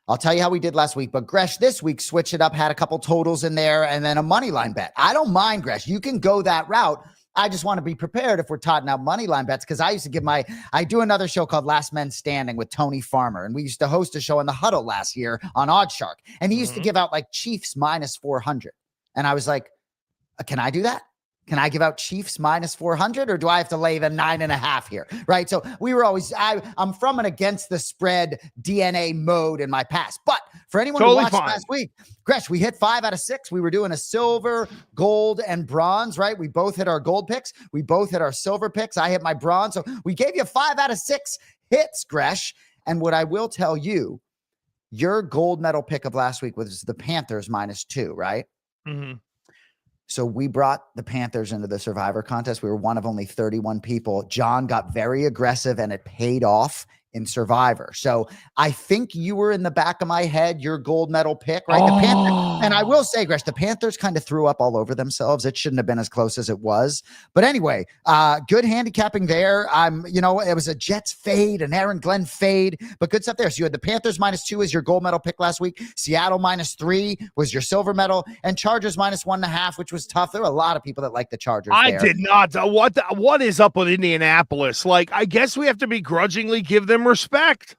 I'll tell you how we did last week, but Gresh this week switched it up, had a couple totals in there, and then a money line bet. I don't mind, Gresh. You can go that route. I just want to be prepared if we're totting out money line bets, because I used to I do another show called Last Men Standing with Tony Farmer, and we used to host a show in the Huddle last year on Oddshark, and he used to give out like Chiefs minus 400, and I was like, can I do that? Can I give out Chiefs minus 400, or do I have to lay the 9.5 here? Right. So we were always, I'm from an against the spread DNA mode in my past, but for anyone who watched last week, Gresh, we hit 5 out of 6. We were doing a silver, gold, and bronze, right? We both hit our gold picks. We both hit our silver picks. I hit my bronze. So we gave you 5 out of 6 hits, Gresh. And what I will tell you, your gold medal pick of last week was the Panthers minus 2, right? Mm-hmm. So we brought the Panthers into the Survivor contest. We were one of only 31 people. John got very aggressive, and it paid off in Survivor. So I think you were in the back of my head, your gold medal pick, right? The Panthers, and I will say, Gresh, the Panthers kind of threw up all over themselves. It shouldn't have been as close as it was. But anyway, good handicapping there. It was a Jets fade, an Aaron Glenn fade, but good stuff there. So you had the Panthers minus 2 as your gold medal pick last week. Seattle minus 3 was your silver medal, and Chargers minus 1.5, which was tough. There were a lot of people that like the Chargers. I did not. What is up with Indianapolis? Like, I guess we have to begrudgingly give them respect.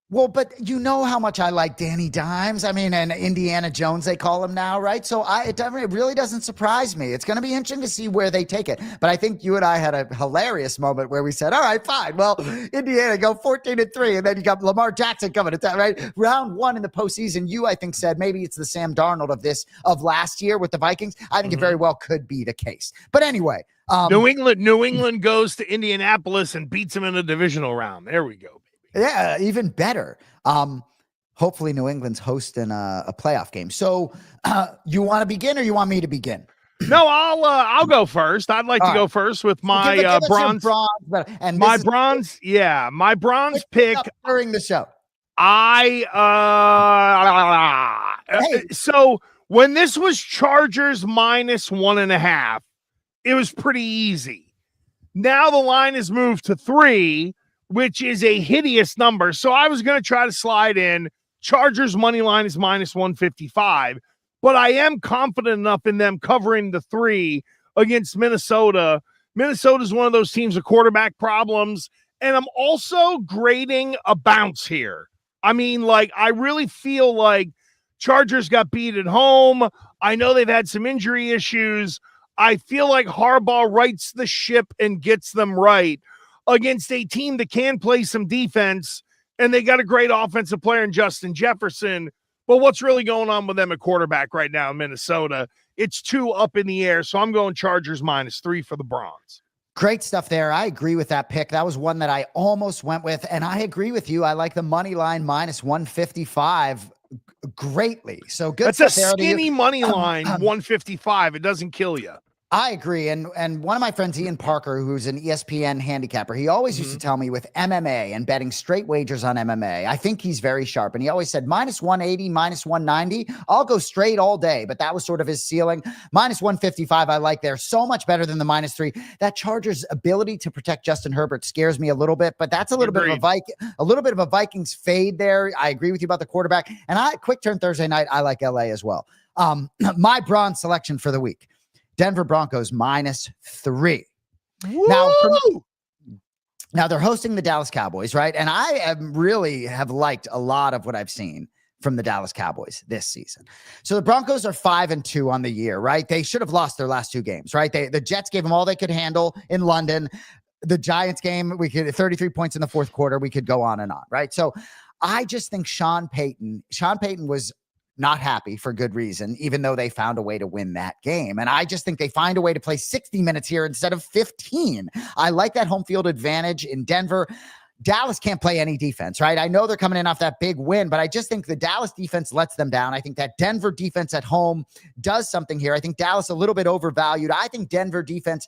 Well, but you know how much I like Danny Dimes. I mean, and Indiana Jones, they call him now, right? So it really doesn't surprise me. It's going to be interesting to see where they take it. But I think you and I had a hilarious moment where we said, all right, fine. Well, Indiana go 14-3, and then you got Lamar Jackson coming to town, right? Round 1 in the postseason, you, I think, said maybe it's the Sam Darnold of last year with the Vikings. I think it very well could be the case. But anyway. New England goes to Indianapolis and beats them in a divisional round. There we go. Yeah, even better. Hopefully New England's hosting a playoff game. So you want to begin, or you want me to begin? No, I'll go first. I'd like to go first with my bronze. My bronze pick during the show. So when this was Chargers minus 1.5, it was pretty easy. Now the line is moved to 3, which is a hideous number. So I was going to try to slide in Chargers money line is minus 155, but I am confident enough in them covering the 3 against Minnesota. Minnesota is one of those teams with quarterback problems, and I'm also grading a bounce here. I mean, like, I really feel like Chargers got beat at home. I know they've had some injury issues. I feel like Harbaugh rights the ship and gets them right against a team that can play some defense, and they got a great offensive player in Justin Jefferson. But what's really going on with them at quarterback right now in Minnesota? It's 2 up in the air, so I'm going Chargers -3 for the Browns. Great stuff there. I agree with that pick. That was one that I almost went with, and I agree with you. I like the money line -155 greatly. So good. That's a skinny money line, 155. It doesn't kill you. I agree. And one of my friends, Ian Parker, who's an ESPN handicapper, he always used to tell me with MMA and betting straight wagers on MMA, I think he's very sharp. And he always said -180, -190, I'll go straight all day. But that was sort of his ceiling. -155, I like there. So much better than the -3. That Chargers' ability to protect Justin Herbert scares me a little bit, but that's a little bit of a Vikings fade there. I agree with you about the quarterback. And quick turn Thursday night, I like LA as well. My bronze selection for the week. Denver Broncos -3. Now they're hosting the Dallas Cowboys, right? And I have liked a lot of what I've seen from the Dallas Cowboys this season. So the Broncos are 5-2 on the year, right? They should have lost their last 2 games, right? The Jets gave them all they could handle in London. The Giants game, we could 33 points in the fourth quarter. We could go on and on, right? So I just think Sean Payton was not happy for good reason, even though they found a way to win that game. And I just think they find a way to play 60 minutes here instead of 15. I like that home field advantage in Denver. Dallas can't play any defense, right? I know they're coming in off that big win, but I just think the Dallas defense lets them down. I think that Denver defense at home does something here. I think Dallas a little bit overvalued. I think that Denver defense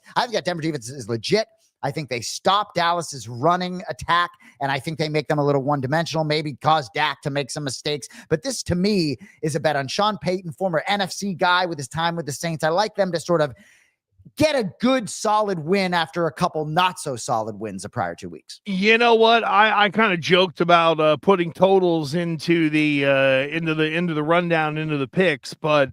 is legit. I think they stop Dallas's running attack, and I think they make them a little one-dimensional, maybe cause Dak to make some mistakes. But this, to me, is a bet on Sean Payton, former NFC guy with his time with the Saints. I like them to sort of get a good, solid win after a couple not-so-solid wins the prior 2 weeks. You know what? I kind of joked about putting totals into the rundown, into the picks, but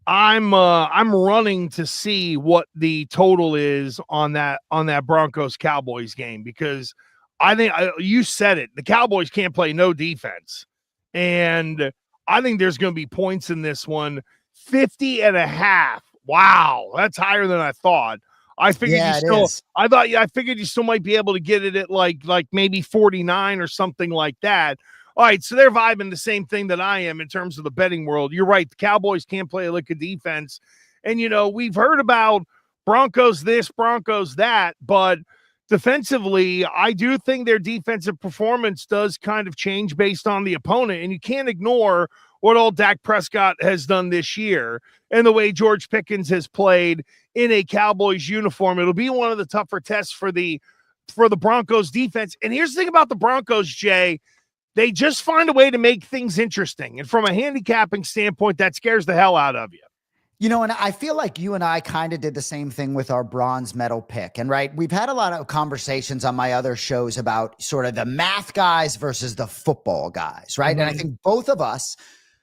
I'm running to see what the total is on that Broncos Cowboys game, because I think you said it. The Cowboys can't play no defense, and I think there's going to be points in this one. 50.5. Wow, that's higher than I thought. I figured I figured you still might be able to get it at like maybe 49 or something like that. All right, so they're vibing the same thing that I am in terms of the betting world. You're right. The Cowboys can't play a lick of defense. And, we've heard about Broncos this, Broncos that, but defensively, I do think their defensive performance does kind of change based on the opponent. And you can't ignore what old Dak Prescott has done this year and the way George Pickens has played in a Cowboys uniform. It'll be one of the tougher tests for the Broncos defense. And here's the thing about the Broncos, Jay. They just find a way to make things interesting. And from a handicapping standpoint, that scares the hell out of you. And I feel like you and I kind of did the same thing with our bronze medal pick. And right, we've had a lot of conversations on my other shows about sort of the math guys versus the football guys, right? Mm-hmm. And I think both of us,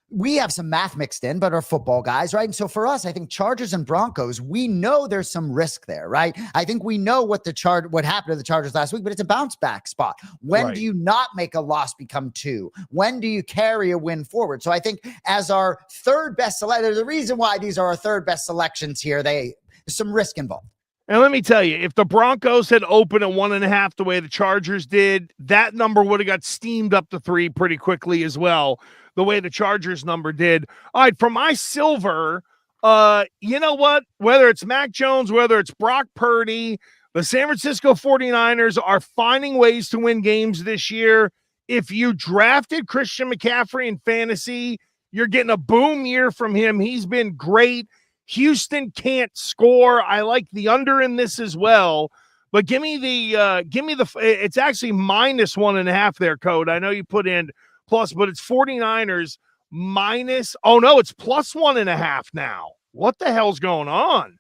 we have some math mixed in, but are football guys, right? And so for us, I think Chargers and Broncos, we know there's some risk there, right? I think we know what happened to the Chargers last week, but it's a bounce back spot. When do you not make a loss become 2? When do you carry a win forward? So I think as our third best there's a reason why these are our third best selections here. There's some risk involved. And let me tell you, if the Broncos had opened at 1.5 the way the Chargers did, that number would have got steamed up to 3 pretty quickly as well, the way the Chargers number did. All right, for my silver, you know what? Whether it's Mac Jones, whether it's Brock Purdy, the San Francisco 49ers are finding ways to win games this year. If you drafted Christian McCaffrey in fantasy, you're getting a boom year from him. He's been great. Houston can't score. I like the under in this as well, but give me it's actually -1.5 there, Code. I know you put in plus, but it's 49ers minus. Oh no, it's +1.5 now. What the hell's going on?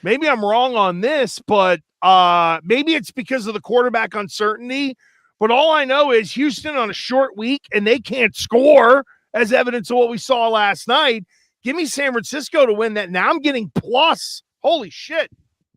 Maybe I'm wrong on this, but maybe it's because of the quarterback uncertainty. But all I know is Houston on a short week and they can't score, as evidence of what we saw last night. Give me San Francisco to win that. Now I'm getting Holy shit.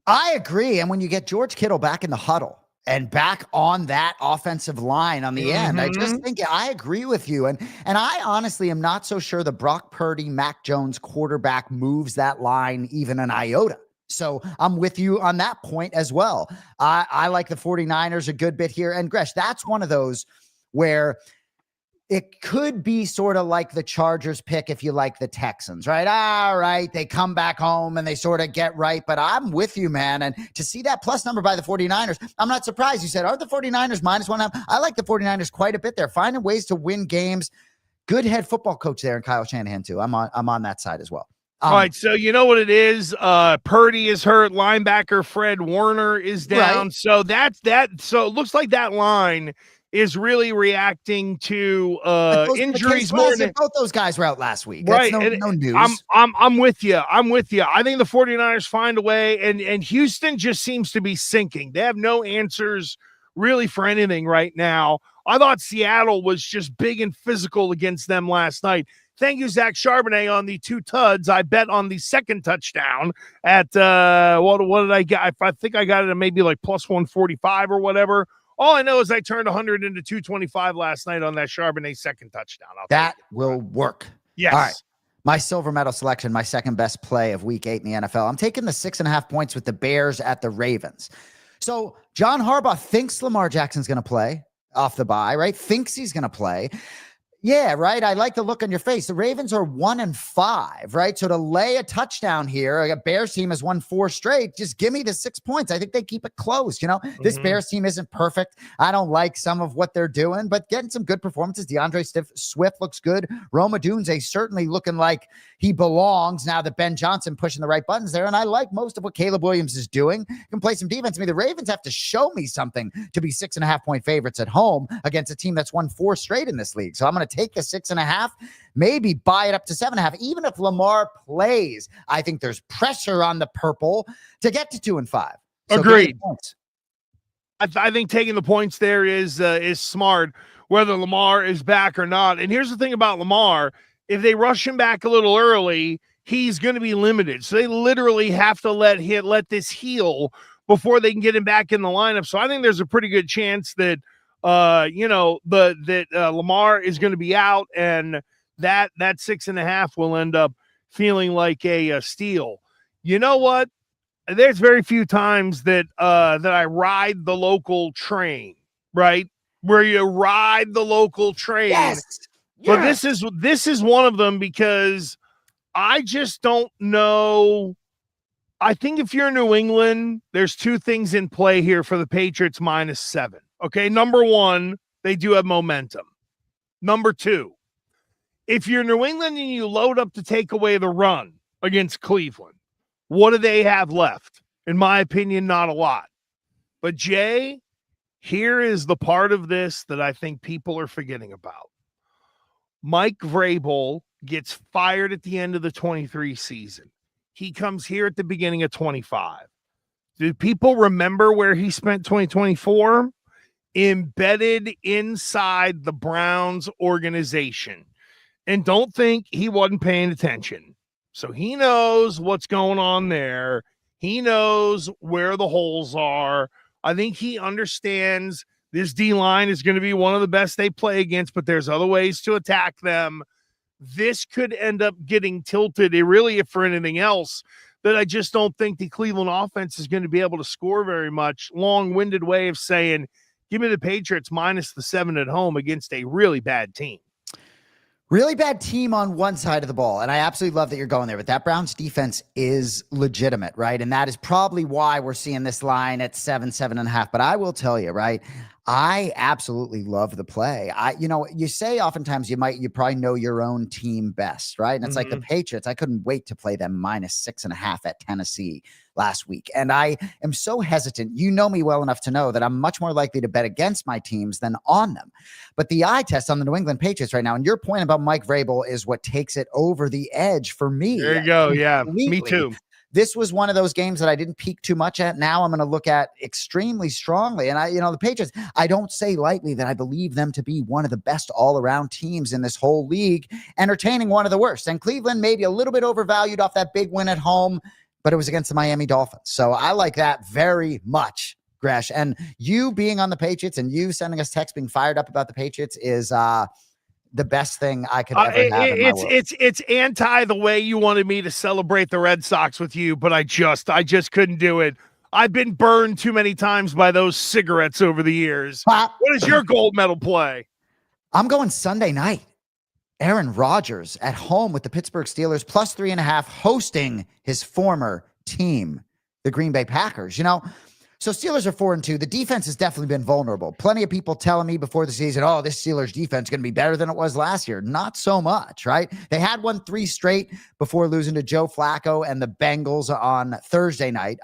I agree. And when you get George Kittle back in the huddle and back on that offensive line on the end, I just think I agree with you. And I honestly am not so sure the Brock Purdy, Mac Jones quarterback moves that line even an iota. So I'm with you on that point as well. I like the 49ers a good bit here. And Gresh, that's one of those where it could be sort of like the Chargers pick if you like the Texans, right? All right, they come back home and they sort of get right, but I'm with you, man. And to see that plus number by the 49ers, I'm not surprised. You said, aren't the 49ers -1.5? I like the 49ers quite a bit there, finding ways to win games. Good head football coach there, and Kyle Shanahan too. I'm on that side as well. All right, so you know what it is? Purdy is hurt. Linebacker Fred Warner is down. Right. So that's that. So it looks like that line is really reacting to injuries more than both those guys were out last week. Right. That's no news. I'm with you. I think the 49ers find a way, and Houston just seems to be sinking. They have no answers really for anything right now. I thought Seattle was just big and physical against them last night. Thank you, Zach Charbonnet, on the 2 tuds. I bet on the second touchdown at what did I get? I think I got it at maybe like plus 145 or whatever. All I know is I turned 100 into 225 last night on that Charbonnet second touchdown. That will work. Yes. All right. My silver medal selection, my second best play of week 8 in the NFL. I'm taking the 6.5 points with the Bears at the Ravens. So John Harbaugh thinks Lamar Jackson's going to play off the bye, right? Thinks he's going to play. Yeah, right. I like the look on your face. The Ravens are 1-5, right? So to lay a touchdown here, a Bears team has won 4 straight. Just give me the 6 points. I think they keep it close. You know, this Bears team isn't perfect. I don't like some of what they're doing, but getting some good performances. DeAndre Swift looks good. Roma Dunze certainly looking like he belongs now that Ben Johnson pushing the right buttons there. And I like most of what Caleb Williams is doing. Can play some defense. I mean, the Ravens have to show me something to be 6.5 point favorites at home against a team that's won 4 straight in this league. So I'm going to take the 6.5, maybe buy it up to 7.5. Even if Lamar plays, I think there's pressure on the purple to get to 2-5. So agreed. I think taking the points there is smart, whether Lamar is back or not. And here's the thing about Lamar: if they rush him back a little early, he's going to be limited. So they literally have to let this heal before they can get him back in the lineup. So I think there's a pretty good chance that Lamar is going to be out, and that 6.5 will end up feeling like a steal. You know what? There's very few times that I ride the local train, right? Where you ride the local train. Yes. But this is one of them, because I just don't know. I think if you're New England, there's 2 things in play here for the Patriots -7. Okay, number 1, they do have momentum. Number 2, if you're New England and you load up to take away the run against Cleveland, what do they have left? In my opinion, not a lot. But Jay, here is the part of this that I think people are forgetting about. Mike Vrabel gets fired at the end of the 23 season. He comes here at the beginning of 25. Do people remember where he spent 2024? Embedded inside the Browns organization. And don't think he wasn't paying attention. So he knows what's going on there. He knows where the holes are. I think he understands this D-line is going to be one of the best they play against, but there's other ways to attack them. This could end up getting tilted, really, if for anything else, that I just don't think the Cleveland offense is going to be able to score very much. Long-winded way of saying, give me the Patriots -7 at home against a really bad team. Really bad team on one side of the ball. And I absolutely love that you're going there, but that Browns defense is legitimate, right? And that is probably why we're seeing this line at 7.5. But I will tell you, right? I absolutely love the play. You say oftentimes you probably know your own team best, right? And it's like the Patriots. I couldn't wait to play them -6.5 at Tennessee last week. And I am so hesitant. You know me well enough to know that I'm much more likely to bet against my teams than on them. But the eye test on the New England Patriots right now, and your point about Mike Vrabel is what takes it over the edge for me. There you go. Yeah, me too. This was one of those games that I didn't peek too much at. Now I'm going to look at extremely strongly. And the Patriots, I don't say lightly that I believe them to be one of the best all-around teams in this whole league, entertaining one of the worst. And Cleveland maybe a little bit overvalued off that big win at home. but it was against the Miami Dolphins. So I like that very much, Gresh. And you being on the Patriots and you sending us text being fired up about the Patriots is the best thing I could ever have in my world. It's anti the way you wanted me to celebrate the Red Sox with you, but I just couldn't do it. I've been burned too many times by those cigarettes over the years. What is your gold medal play? I'm going Sunday night. Aaron Rodgers at home with the Pittsburgh Steelers plus 3.5, hosting his former team, the Green Bay Packers. So Steelers are 4-2. The defense has definitely been vulnerable. Plenty of people telling me before the season, oh, this Steelers defense is going to be better than it was last year. Not so much, right? They had won 3 straight before losing to Joe Flacco and the Bengals on Thursday night.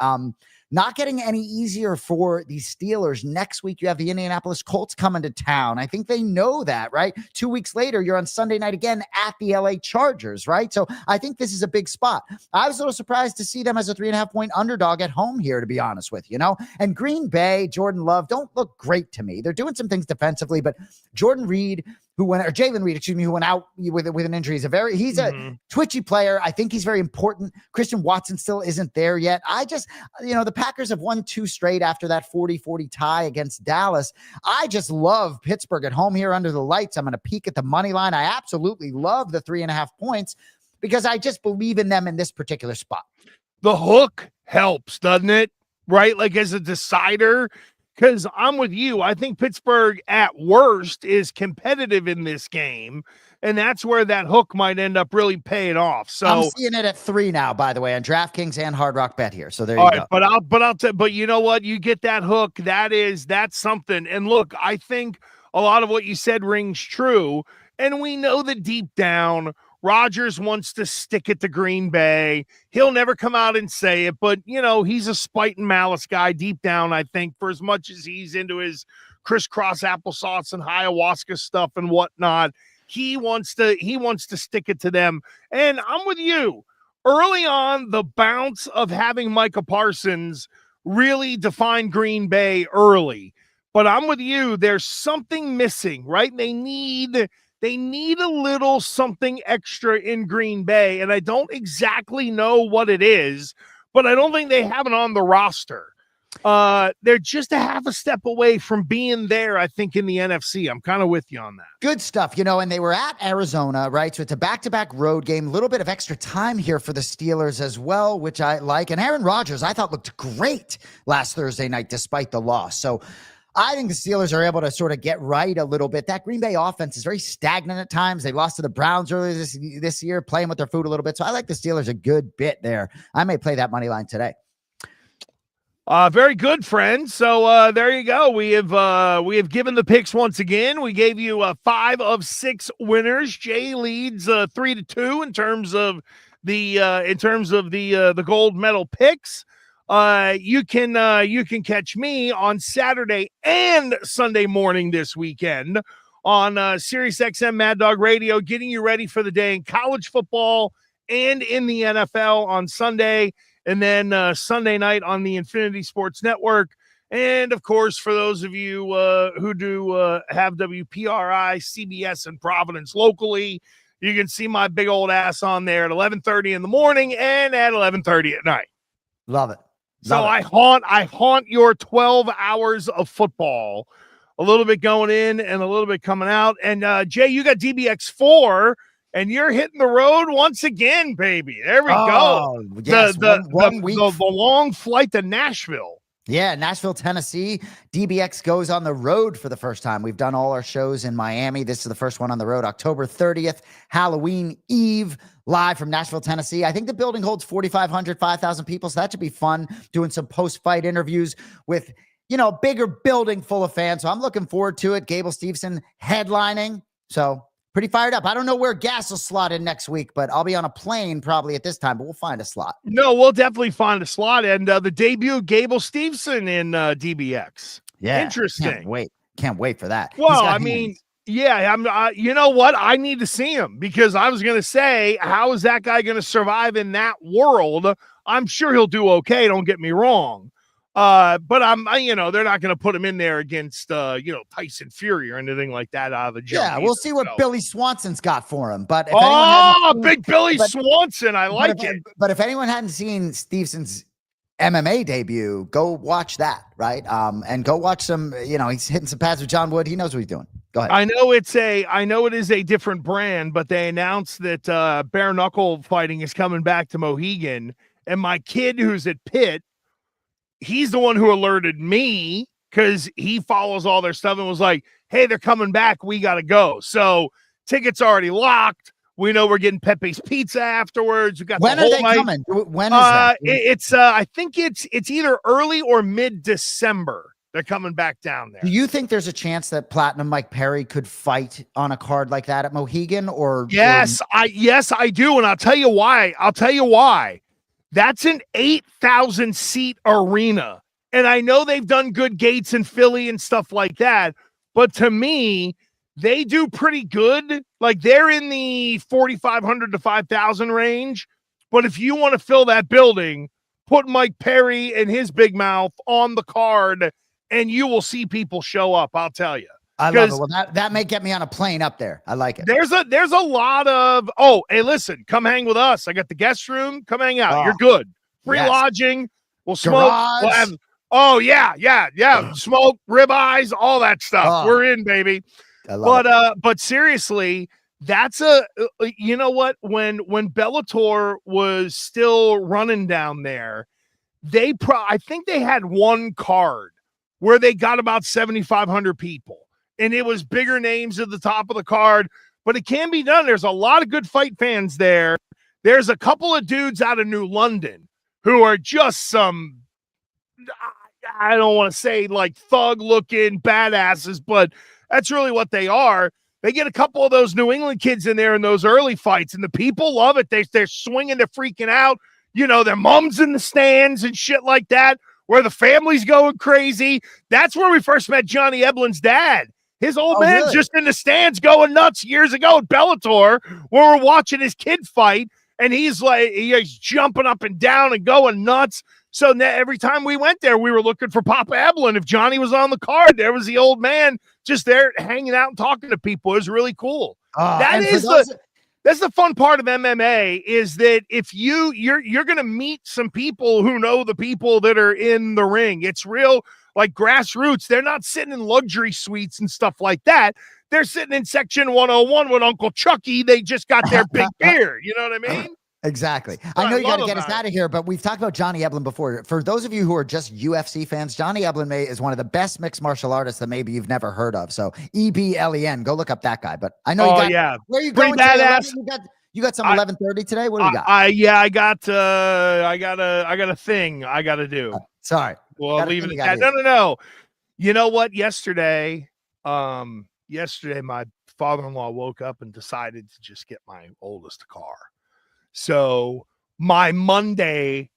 Not getting any easier for the Steelers. Next week, you have the Indianapolis Colts coming to town. I think they know that, right? 2 weeks later, you're on Sunday night again at the LA Chargers, right? So I think this is a big spot. I was a little surprised to see them as a 3.5-point underdog at home here, to be honest with you, And Green Bay, Jordan Love don't look great to me. They're doing some things defensively, but Jalen Reed, who went out with an injury, he's a twitchy player. I think he's very important. Christian Watson still isn't there yet. The Packers have won 2 straight after that 40-40 tie against Dallas. I just love Pittsburgh at home here under the lights. I'm going to peek at the money line. I absolutely love the 3.5 points because I just believe in them in this particular spot. The hook helps, doesn't it? Right? Like as a decider. Because I'm with you. I think Pittsburgh at worst is competitive in this game, and that's where that hook might end up really paying off. So I'm seeing it at 3 now, by the way, on DraftKings and Hard Rock Bet here. So there you go. But you know what? You get that hook. That's something. And look, I think a lot of what you said rings true, and we know that deep down, Rodgers wants to stick it to Green Bay. He'll never come out and say it, but, he's a spite and malice guy deep down, I think, for as much as he's into his crisscross applesauce and ayahuasca stuff and whatnot. He wants to stick it to them. And I'm with you. Early on, the bounce of having Micah Parsons really defined Green Bay early. But I'm with you. There's something missing, right? They need a little something extra in Green Bay, and I don't exactly know what it is, but I don't think they have it on the roster. They're just a half a step away from being there, I think, in the NFC. I'm kind of with you on that. Good stuff, and they were at Arizona, right? So it's a back-to-back road game, a little bit of extra time here for the Steelers as well, which I like. And Aaron Rodgers, I thought, looked great last Thursday night despite the loss. So I think the Steelers are able to sort of get right a little bit. That Green Bay offense is very stagnant at times. They lost to the Browns earlier this year, playing with their food a little bit. So I like the Steelers a good bit there. I may play that money line today. Very good, friend. So there you go. We have given the picks once again. We gave you 5 of 6 winners. Jay leads 3-2 in terms of the gold medal picks. You can catch me on Saturday and Sunday morning this weekend on Sirius XM Mad Dog Radio, getting you ready for the day in college football and in the NFL on Sunday, and then Sunday night on the Infinity Sports Network. And of course, for those of you who do have WPRI, CBS, and Providence locally, you can see my big old ass on there at 11:30 in the morning and at 11:30 at night. Love it. So I haunt your 12 hours of football, a little bit going in and a little bit coming out. And Jay, you got DBX4, and you're hitting the road once again, baby. There we go. Yes, one week. The long flight to Nashville. Yeah, Nashville, Tennessee. DBX goes on the road for the first time. We've done all our shows in Miami. This is the first one on the road, October 30th, Halloween Eve, live from Nashville, Tennessee. I think the building holds 4,500, 5,000 people, so that should be fun, doing some post-fight interviews with, a bigger building full of fans. So I'm looking forward to it. Gable Steveson headlining. So pretty fired up. I don't know where gas will slot in next week, but I'll be on a plane probably at this time, but we'll find a slot. No, we'll definitely find a slot. And the debut of Gable Steveson in DBX. Yeah. Interesting. Can't wait for that. Well, I mean, yeah, I'm. You know what? I need to see him because I was going to say, how is that guy going to survive in that world? I'm sure he'll do okay. Don't get me wrong. But they're not going to put him in there against, Tyson Fury or anything like that out of the jump. Yeah, we'll see what Billy Swanson's got for him. But if big Billy Swanson, I like it. But if anyone hadn't seen Stevenson's MMA debut, go watch that, right? And go watch some. He's hitting some pads with John Wood. He knows what he's doing. Go ahead. I know it is a different brand, but they announced that bare knuckle fighting is coming back to Mohegan, and my kid who's at Pitt, he's the one who alerted me because he follows all their stuff and was like, hey, they're coming back. We got to go. So tickets already locked. We know we're getting Pepe's Pizza afterwards. We got when are they coming? When is that? It's I think it's either early or mid-December. They're coming back down there. Do you think there's a chance that Platinum Mike Perry could fight on a card like that at Mohegan? Yes, I do. And I'll tell you why. That's an 8,000 seat arena. And I know they've done good gates in Philly and stuff like that. But to me, they do pretty good. Like they're in the 4,500 to 5,000 range. But if you want to fill that building, put Mike Perry and his big mouth on the card and you will see people show up. I'll tell you. I love it. Well, that may get me on a plane up there. I like it. There's a lot of, hey, listen, come hang with us. I got the guest room. Come hang out. You're good. Free lodging. We'll smoke. We'll have, smoke, ribeyes, all that stuff. We're in, baby. But seriously, that's you know what? When Bellator was still running down there, I think they had one card where they got about 7,500 people. And it was bigger names at the top of the card, but it can be done. There's a lot of good fight fans there. There's a couple of dudes out of New London who are just some, I don't want to say like thug looking badasses, but that's really what they are. They get a couple of those New England kids in there in those early fights, and the people love it. They're swinging, they're freaking out. Their mom's in the stands and shit like that, where the family's going crazy. That's where we first met Johnny Eblin's dad. His old man's really? Just in the stands going nuts years ago at Bellator, where we're watching his kid fight, and he's jumping up and down and going nuts. So every time we went there, we were looking for Papa Eblin. If Johnny was on the card, there was the old man just there hanging out and talking to people. It was really cool. That's the fun part of MMA is that if you're going to meet some people who know the people that are in the ring. It's real. Like grassroots, they're not sitting in luxury suites and stuff like that. They're sitting in section 101 with Uncle Chucky. They just got their big beer. You know what I mean? Exactly. I know you got to get us out of here, but we've talked about Johnny Eblin before. For those of you who are just UFC fans, Johnny Eblin is one of the best mixed martial artists that maybe you've never heard of. So EBLEN, go look up that guy. But I know you got, where are you going badass. You got some 11:30 today. What do we got? I got a thing I got to do. Sorry. Well, leave it at that. No. You know what? Yesterday, my father-in-law woke up and decided to just get my oldest a car. So my Monday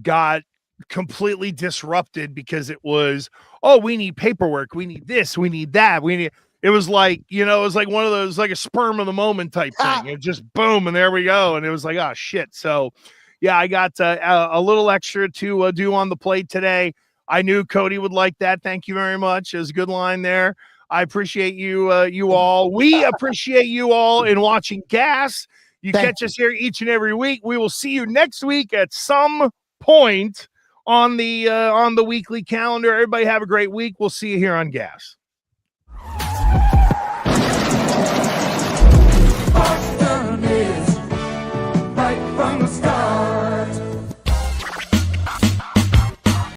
got completely disrupted because it was, we need paperwork. We need this. We need that. It was like, it was like one of those, like a sperm of the moment type thing. It just boom, and there we go. And it was like, oh shit. So yeah, I got a little extra to do on the plate today. I knew Cody would like that. Thank you very much. It was a good line there. I appreciate you all. We appreciate you all in watching Gas. You catch us here each and every week. We will see you next week at some point on the weekly calendar. Everybody have a great week. We'll see you here on Gas.